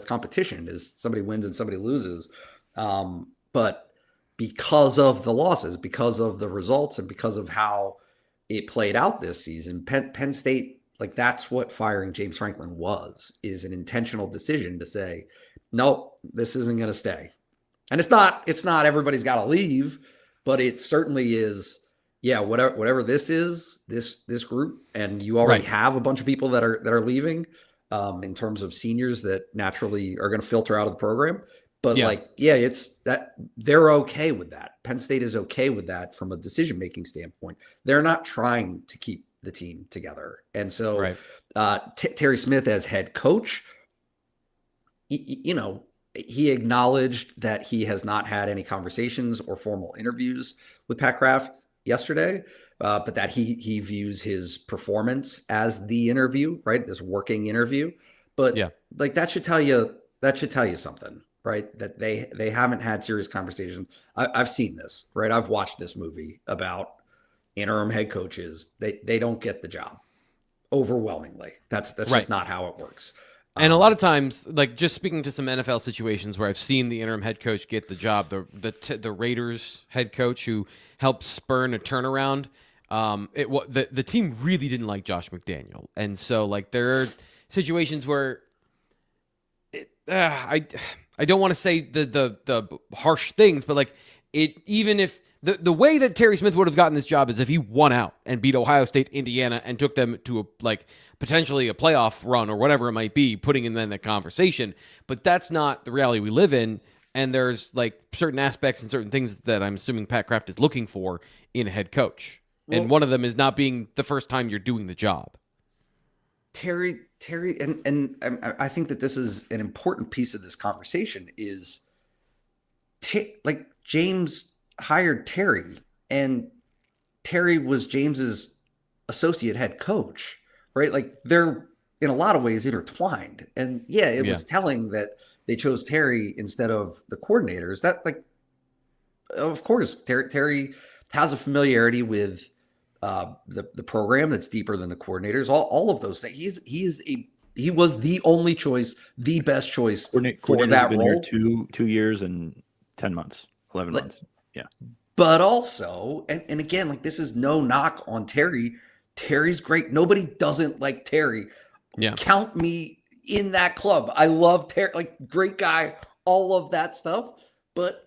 competition, is somebody wins and somebody loses. But because of the losses, because of the results, and because of how it played out this season, Penn State, like, that's what firing James Franklin is an intentional decision to say, nope, this isn't going to stay. And it's not everybody's got to leave, but it certainly is. Yeah, whatever this is, this group, and you already have a bunch of people that are leaving, in terms of seniors that naturally are going to filter out of the program. But it's that they're okay with that. Penn State is okay with that from a decision-making standpoint. They're not trying to keep the team together. And so Terry Smith as head coach, you know, he acknowledged that he has not had any conversations or formal interviews with Pat Kraft yesterday, but that he views his performance as the interview, right? This working interview. But like, that should tell you something. Right, that they haven't had serious conversations. I've seen this, right? I've watched this movie about interim head coaches. They don't get the job overwhelmingly. That's just not how it works. And a lot of times, like, just speaking to some NFL situations where I've seen the interim head coach get the job, the Raiders head coach who helped spurn a turnaround. The team really didn't like Josh McDaniel, and so like there are situations where I don't want to say the harsh things, but like even if the way that Terry Smith would have gotten this job is if he won out and beat Ohio State, Indiana, and took them to potentially a playoff run or whatever it might be, putting in then the conversation. But that's not the reality we live in. And there's like certain aspects and certain things that I'm assuming Pat Kraft is looking for in a head coach. Well, and one of them is not being the first time you're doing the job. Terry, and I think that this is an important piece of this conversation is like James hired Terry, and Terry was James's associate head coach, right? Like they're in a lot of ways intertwined. And it was telling that they chose Terry instead of the coordinators. That of course, Terry has a familiarity with the program that's deeper than the coordinators. All of those things. He was the only choice, the best choice for that role. 2 years and 10 months, 11 months. Yeah. But also, and again, like this is no knock on Terry. Terry's great. Nobody doesn't like Terry. Yeah. Count me in that club. I love Terry, like great guy, all of that stuff. But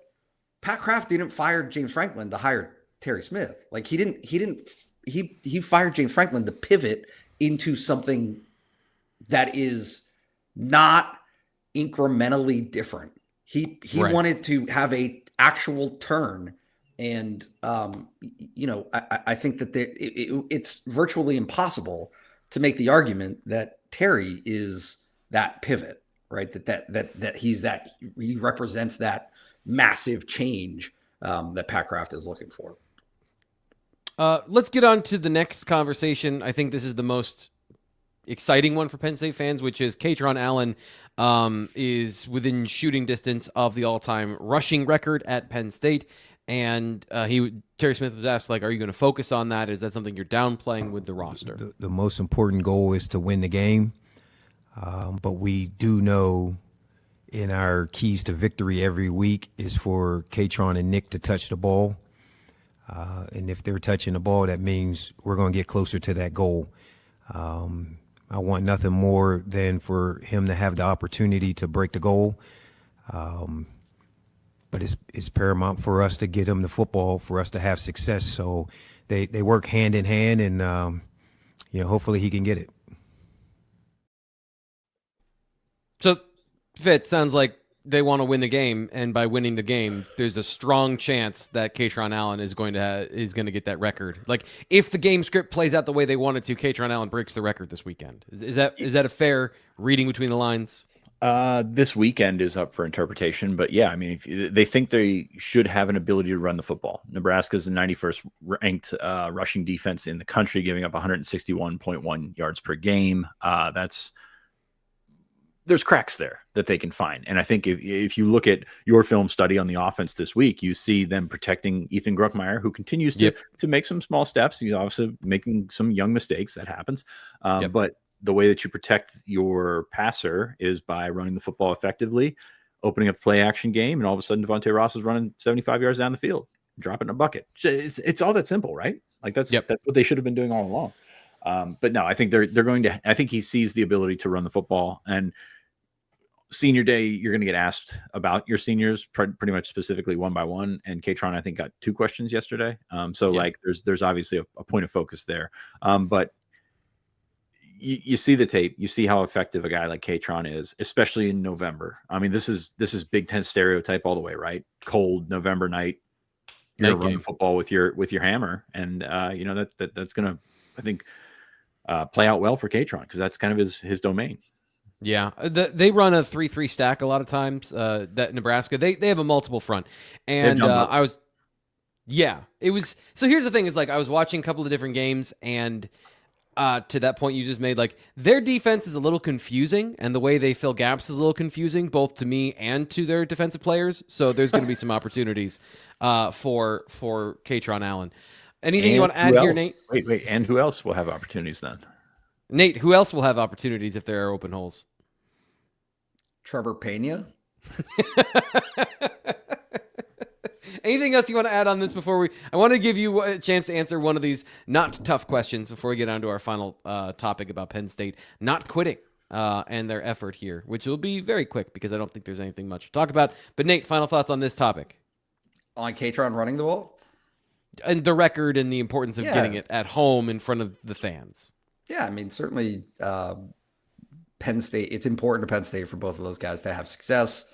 Pat Kraft didn't fire James Franklin to hire Terry Smith. Like he fired James Franklin to pivot into something that is not incrementally different. He wanted to have a actual turn. And, I think that it's virtually impossible to make the argument that Terry is that pivot, right? That he represents that massive change that Pat Kraft is looking for. Let's get on to the next conversation. I think this is the most exciting one for Penn State fans, which is Kaytron Allen is within shooting distance of the all-time rushing record at Penn State. And Terry Smith was asked, like, are you going to focus on that? Is that something you're downplaying with the roster? The most important goal is to win the game. But we do know in our keys to victory every week is for Kaytron and Nick to touch the ball. And if they're touching the ball, that means we're going to get closer to that goal. I want nothing more than for him to have the opportunity to break the goal. But it's paramount for us to get him the football, for us to have success. So they work hand in hand, and hopefully he can get it. So, Fitz, sounds like they want to win the game, and by winning the game, there's a strong chance that Kaytron Allen is going to get that record. Like, if the game script plays out the way they want it to, Kaytron Allen breaks the record this weekend. Is that a fair reading between the lines? This weekend is up for interpretation, but yeah, I mean, if they think they should have an ability to run the football. Nebraska's the 91st ranked rushing defense in the country, giving up 161.1 yards per game. There's cracks there that they can find. And I think if you look at your film study on the offense this week, you see them protecting Ethan Gruckmeyer, who continues to make some small steps. He's obviously making some young mistakes. That happens. But the way that you protect your passer is by running the football effectively, opening up the play action game, and all of a sudden Devontae Ross is running 75 yards down the field, dropping a bucket. It's all that simple, right? Like that's what they should have been doing all along. But no, I think they're going to. I think he sees the ability to run the football. And senior day, you're going to get asked about your seniors pretty much specifically one by one. And Kaytron, I think, got 2 questions yesterday. Like there's obviously a point of focus there. But you see the tape, you see how effective a guy like Kaytron is, especially in November. I mean, this is Big Ten stereotype all the way, right? Cold November night, you're running football with your hammer, and that's gonna, I think, play out well for Kaytron because that's kind of his domain. Yeah, they run a 3-3 stack a lot of times. That Nebraska, they have a multiple front, and it was. So here's the thing: is like I was watching a couple of different games, and to that point you just made, like their defense is a little confusing, and the way they fill gaps is a little confusing, both to me and to their defensive players. So there's going to be some opportunities for Kaytron Allen. Anything you want to add here, Nate? Wait, and who else will have opportunities then? Nate, who else will have opportunities if there are open holes? Trevor Pena. Anything else you want to add on this before I want to give you a chance to answer one of these not tough questions before we get on to our final topic about Penn State not quitting and their effort here, which will be very quick because I don't think there's anything much to talk about. But Nate, final thoughts on this topic. On Katron running the ball? And the record and the importance of getting it at home in front of the fans. Yeah, I mean, certainly Penn State, it's important to Penn State for both of those guys to have success.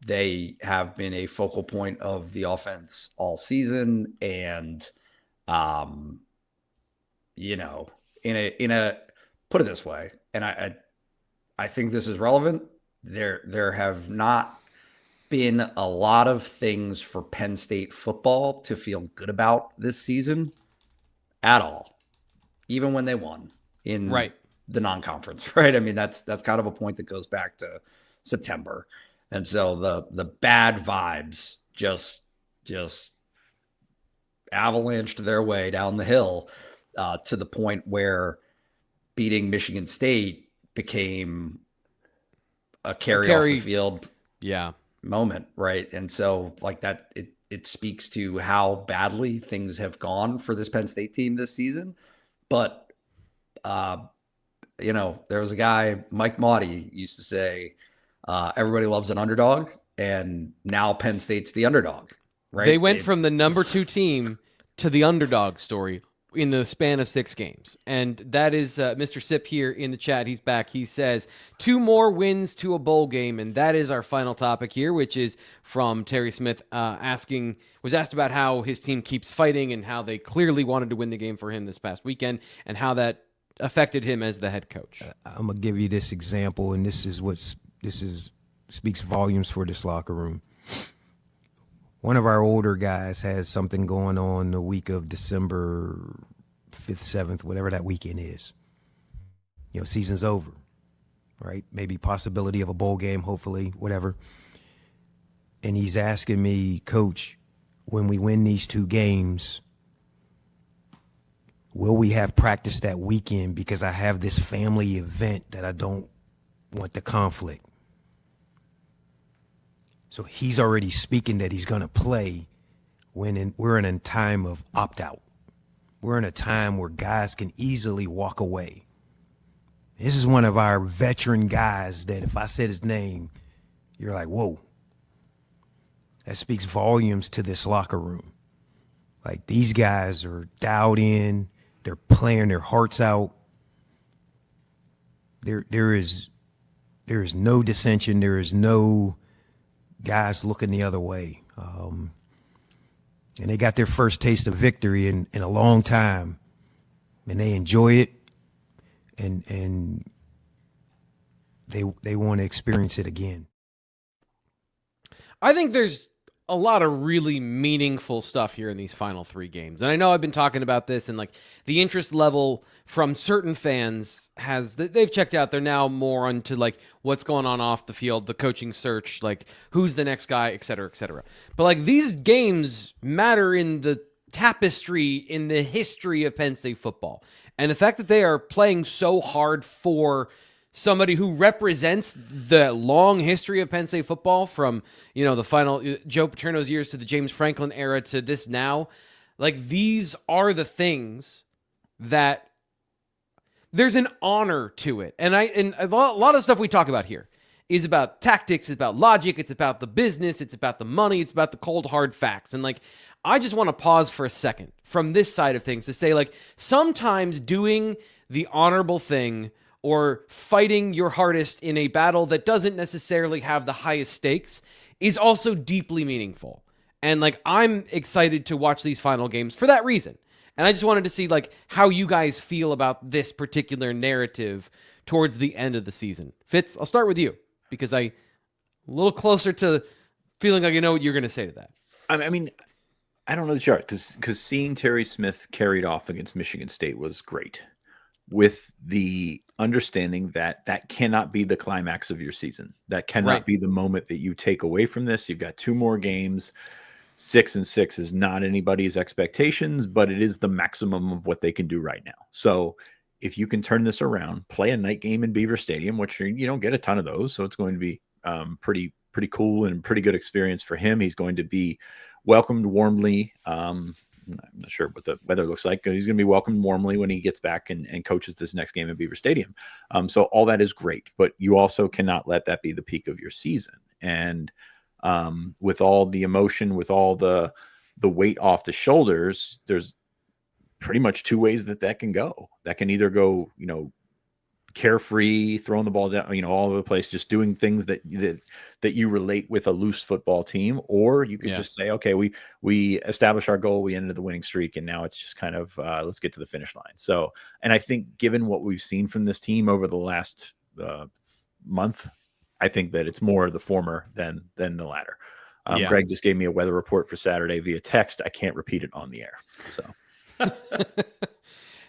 They have been a focal point of the offense all season. And, you know, in a put it this way, and I think this is relevant. There have not been a lot of things for Penn State football to feel good about this season at all, even when they won in the non-conference, right? I mean, that's kind of a point that goes back to September. And so the bad vibes just avalanched their way down the hill to the point where beating Michigan State became a carry off the field moment, right? And so like that, it speaks to how badly things have gone for this Penn State team this season. But, you know, there was a guy, Mike Maudie, used to say, everybody loves an underdog, and now Penn State's the underdog, right? They went from the number 2 team to the underdog story in the span of 6 games. And that is Mr. Sip here in the chat. He's back. He says 2 more wins to a bowl game. And that is our final topic here, which is from Terry Smith was asked about how his team keeps fighting and how they clearly wanted to win the game for him this past weekend and how that affected him as the head coach. I'm going to give you this example, and this speaks volumes for this locker room. One of our older guys has something going on the week of December 5th, 7th, whatever that weekend is. You know, season's over, right? Maybe possibility of a bowl game, hopefully, whatever. And he's asking me, Coach, when we win these 2 games, will we have practice that weekend? Because I have this family event that I don't want the conflict. So he's already speaking that he's going to play when we're in a time of opt-out. We're in a time where guys can easily walk away. This is one of our veteran guys that if I said his name, you're like, whoa. That speaks volumes to this locker room. Like, these guys are dialed in. They're playing their hearts out. There is no dissension. There is no guys looking the other way. And they got their first taste of victory in a long time. And they enjoy it. And they want to experience it again. I think there's a lot of really meaningful stuff here in these final 3 games. And I know I've been talking about this, and like the interest level from certain fans they've checked out. They're now more onto like what's going on off the field, the coaching search, like who's the next guy, et cetera, et cetera. But like these games matter in the tapestry, in the history of Penn State football. And the fact that they are playing so hard for somebody who represents the long history of Penn State football from, you know, the final Joe Paterno's years to the James Franklin era to this now, like these are the things that there's an honor to it. And a lot of stuff we talk about here is about tactics, it's about logic, it's about the business, it's about the money, it's about the cold hard facts. And like, I just want to pause for a second from this side of things to say, like, sometimes doing the honorable thing or fighting your hardest in a battle that doesn't necessarily have the highest stakes is also deeply meaningful. And like, I'm excited to watch these final games for that reason. And I just wanted to see like how you guys feel about this particular narrative towards the end of the season. Fitz, I'll start with you because I'm a little closer to feeling like I know what you're going to say to that. I mean, I don't know the chart because seeing Terry Smith carried off against Michigan State was great, with the understanding that that cannot be the climax of your season. That cannot be the moment that you take away from this. You've got 2 more games. 6-6 is not anybody's expectations, but it is the maximum of what they can do right now. So if you can turn this around, play a night game in Beaver Stadium, which you don't get a ton of those, so it's going to be pretty pretty cool and pretty good experience for him. He's going to be welcomed warmly. I'm not sure what the weather looks like. He's going to be welcomed warmly when he gets back and coaches this next game at Beaver Stadium. So all that is great, but you also cannot let that be the peak of your season. And with all the emotion, with all the weight off the shoulders, there's pretty much two ways that can go. That can either go, carefree, throwing the ball down, all over the place, just doing things that you relate with a loose football team, or you could just say, okay, we established our goal, we ended the winning streak, and now it's just kind of let's get to the finish line. So, and I think given what we've seen from this team over the last month, I think that it's more the former than the latter. Greg just gave me a weather report for Saturday via text. I can't repeat it on the air. So.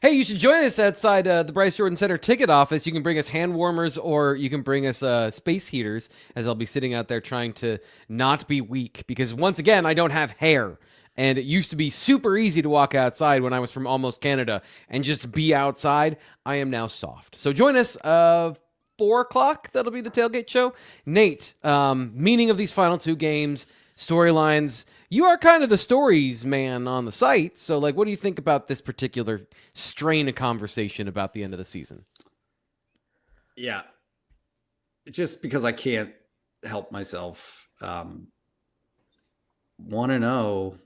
Hey, you should join us outside the Bryce Jordan Center ticket office. You can bring us hand warmers, or you can bring us space heaters, as I'll be sitting out there trying to not be weak, because once again, I don't have hair. And it used to be super easy to walk outside when I was from almost Canada and just be outside. I am now soft. So join us 4 o'clock. That'll be the tailgate show. Nate, meaning of these final two games, storylines. You are kind of the stories man on the site. So, what do you think about this particular strain of conversation about the end of the season? Yeah. Just because I can't help myself. 1-0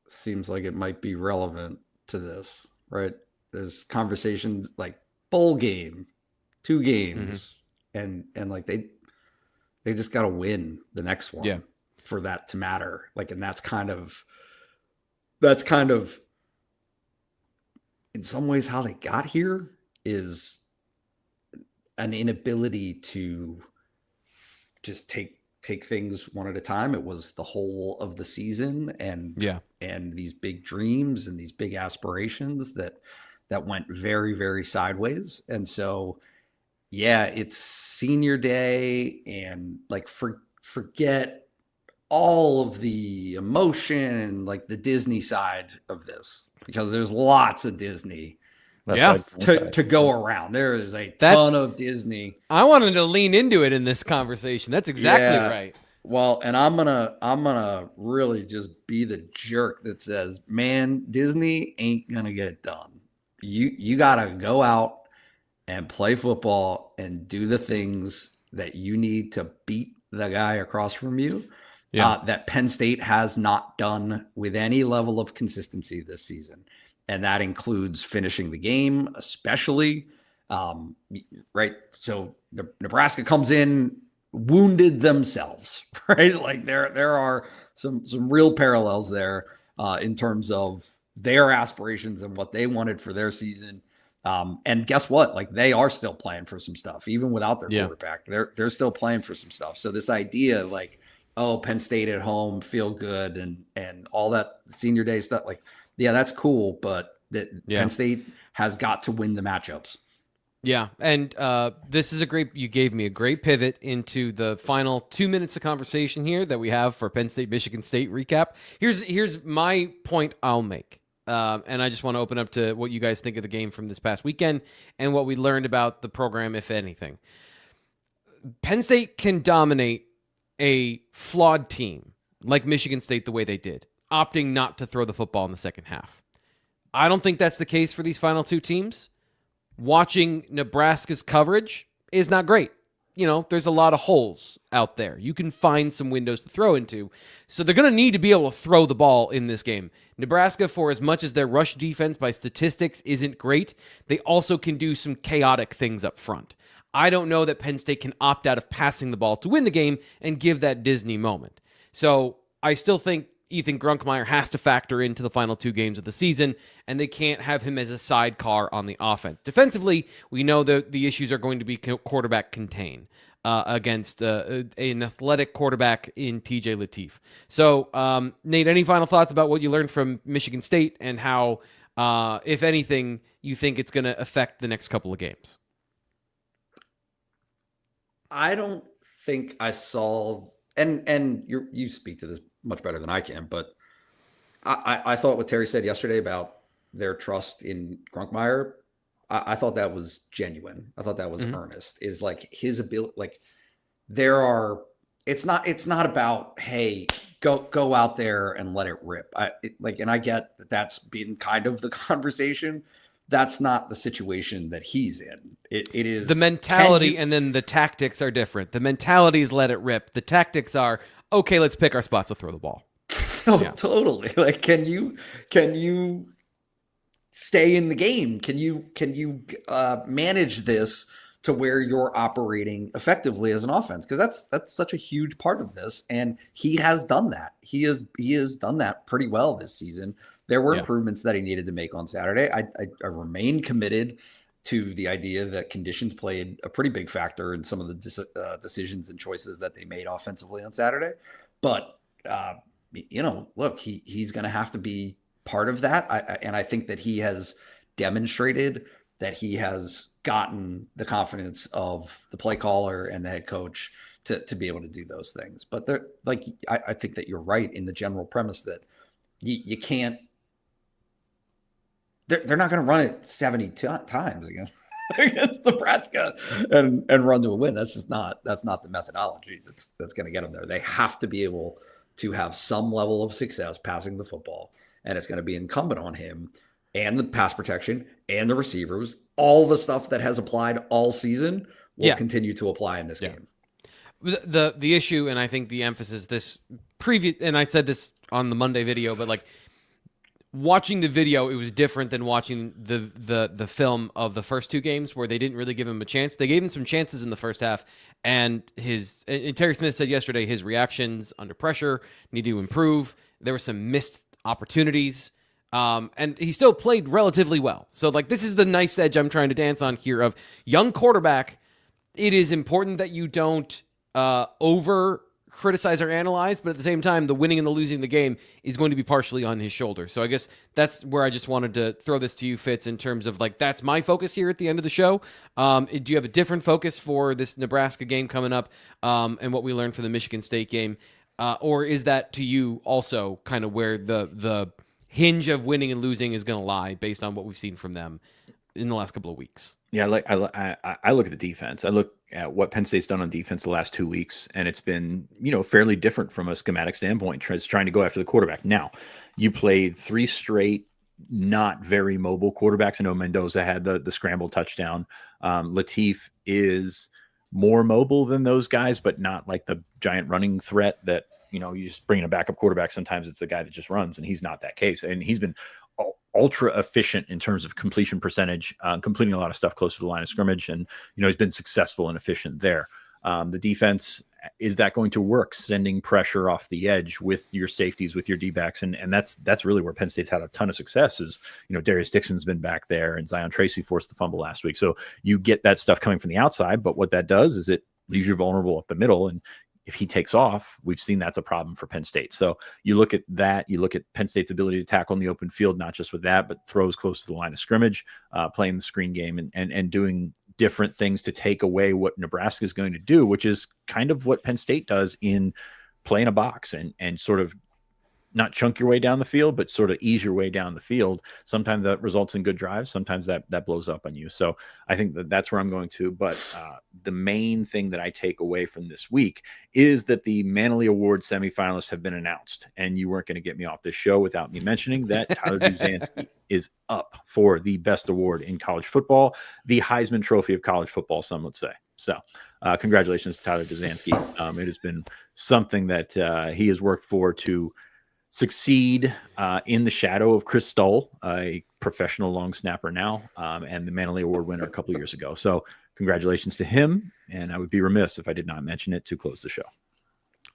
seems like it might be relevant to this, right? There's conversations like bowl game, 2 games, and they just got to win the next one. Yeah. For that to matter. And that's kind of in some ways how they got here, is an inability to just take things one at a time. It was the whole of the season and these big dreams and these big aspirations that went very, very sideways. And so, it's senior day, and forget all of the emotion, the Disney side of this, because there's lots of Disney to go around. There is a ton of Disney. I wanted to lean into it in this conversation. That's exactly right. Well, and I'm gonna really just be the jerk that says, man, Disney ain't gonna get it done. You gotta go out and play football and do the things that you need to beat the guy across from you. That Penn State has not done with any level of consistency this season. And that includes finishing the game, especially, right? So Nebraska comes in wounded themselves, right? There are some real parallels there in terms of their aspirations and what they wanted for their season. And guess what? They are still playing for some stuff, even without their quarterback. They're still playing for some stuff. So this idea, Penn State at home, feel good, and all that senior day stuff. That's cool, but Penn State has got to win the matchups. Yeah, and this is you gave me a great pivot into the final 2 minutes of conversation here that we have for Penn State, Michigan State recap. Here's my point I'll make. And I just want to open up to what you guys think of the game from this past weekend and what we learned about the program, if anything. Penn State can dominate a flawed team like Michigan State the way they did, opting not to throw the football in the second half. I don't think that's the case for these final two teams. Watching Nebraska's coverage is not great. There's a lot of holes out there. You can find some windows to throw into. So they're going to need to be able to throw the ball in this game. Nebraska, for as much as their rush defense by statistics isn't great, they also can do some chaotic things up front. I don't know that Penn State can opt out of passing the ball to win the game and give that Disney moment. So I still think Ethan Grunkmeyer has to factor into the final 2 games of the season, and they can't have him as a sidecar on the offense. Defensively, we know that the issues are going to be quarterback contained against an athletic quarterback in TJ Lateef. So, Nate, any final thoughts about what you learned from Michigan State and how, if anything, you think it's going to affect the next couple of games? I don't think I saw, and you speak to this much better than I can, but I thought what Terry said yesterday about their trust in Grunkmeyer, I thought that was genuine. I thought that was earnest. Is his ability, it's not about, hey, go out there and let it rip. And I get that that's been kind of the conversation. That's not the situation that he's in. It is the mentality, and then the tactics are different. The mentality is let it rip. The tactics are, okay, let's pick our spots to throw the ball. Oh, yeah. Totally. Like, can you stay in the game? Can you manage this to where you're operating effectively as an offense? Because that's such a huge part of this, and he has done that. He has done that pretty well this season. There were improvements that he needed to make on Saturday. I remain committed to the idea that conditions played a pretty big factor in some of the decisions and choices that they made offensively on Saturday. But look, he's going to have to be part of that. And I think that he has demonstrated that he has gotten the confidence of the play caller and the head coach to be able to do those things. But I think that you're right in the general premise that you can't. They're not going to run it 70 times against Nebraska and run to a win. That's not the methodology that's going to get them there. They have to be able to have some level of success passing the football, and it's going to be incumbent on him and the pass protection and the receivers. All the stuff that has applied all season will continue to apply in this game. The issue, and I think the emphasis this previous, and I said this on the Monday video, but like, watching the video, it was different than watching the film of the first two games where they didn't really give him a chance. They gave him some chances in the first half, and Terry Smith said yesterday his reactions under pressure need to improve. There were some missed opportunities, and he still played relatively well. So, like, this is the nice edge I'm trying to dance on here of young quarterback. It is important that you don't over criticize or analyze, but at the same time, the winning and the losing the game is going to be partially on his shoulder. So I guess that's where I just wanted to throw this to you, Fitz, in terms of like, that's my focus here at the end of the show. Do you have a different focus for this Nebraska game coming up and what we learned from the Michigan State game? Or is that to you also kind of where the hinge of winning and losing is going to lie based on what we've seen from them in the last couple of weeks? Yeah, I look at the defense. I look at what Penn State's done on defense the last 2 weeks, and it's been, fairly different from a schematic standpoint, trying to go after the quarterback. Now, you played 3 straight not very mobile quarterbacks. I know Mendoza had the scramble touchdown. Latif is more mobile than those guys, but not like the giant running threat that, you just bring in a backup quarterback. Sometimes it's the guy that just runs, and he's not that case. And he's been ultra efficient in terms of completion percentage, completing a lot of stuff close to the line of scrimmage. And, he's been successful and efficient there. The defense, is that going to work? Sending pressure off the edge with your safeties, with your D-backs. And that's really where Penn State's had a ton of success is, Darius Dixon's been back there and Zion Tracy forced the fumble last week. So you get that stuff coming from the outside, but what that does is it leaves you vulnerable up the middle. And if he takes off, we've seen that's a problem for Penn State. So you look at that, you look at Penn State's ability to tackle in the open field, not just with that, but throws close to the line of scrimmage, playing the screen game and doing different things to take away what Nebraska is going to do, which is kind of what Penn State does in playing a box and sort of not chunk your way down the field, but sort of ease your way down the field. Sometimes that results in good drives. Sometimes that blows up on you. So I think that's where I'm going to. But the main thing that I take away from this week is that the Manley Award semifinalists have been announced. And you weren't going to get me off this show without me mentioning that Tyler Duzansky is up for the best award in college football, the Heisman Trophy of college football, some would say. So congratulations to Tyler Duzansky. It has been something that he has worked for to succeed in the shadow of Chris Stoll, a professional long snapper now, and the Manley Award winner a couple of years ago. So congratulations to him. And I would be remiss if I did not mention it to close the show.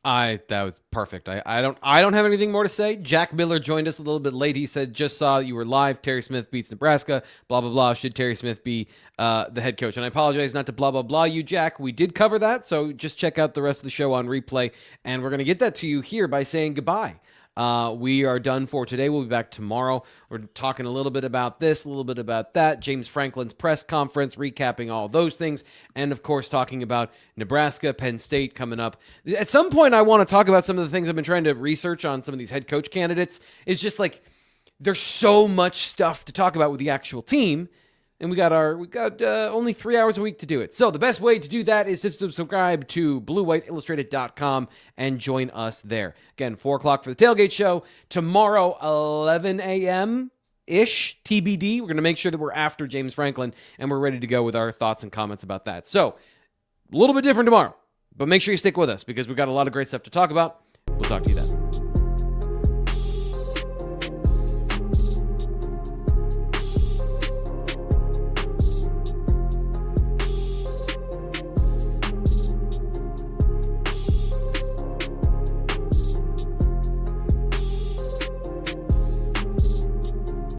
That was perfect. I don't have anything more to say. Jack Miller joined us a little bit late. He said, just saw you were live. Terry Smith beats Nebraska, blah, blah, blah. Should Terry Smith be the head coach? And I apologize not to blah, blah, blah you, Jack. We did cover that. So just check out the rest of the show on replay. And we're going to get that to you here by saying goodbye. We are done for today. We'll be back tomorrow. We're talking a little bit about this, a little bit about that. James Franklin's press conference, recapping all those things. And, of course, talking about Nebraska, Penn State coming up. At some point, I want to talk about some of the things I've been trying to research on some of these head coach candidates. It's just like there's so much stuff to talk about with the actual team. And we got only 3 hours a week to do it. So the best way to do that is to subscribe to BlueWhiteIllustrated.com and join us there. Again, 4 o'clock for the Tailgate Show. Tomorrow, 11 a.m.-ish, TBD. We're going to make sure that we're after James Franklin, and we're ready to go with our thoughts and comments about that. So a little bit different tomorrow, but make sure you stick with us because we've got a lot of great stuff to talk about. We'll talk to you then.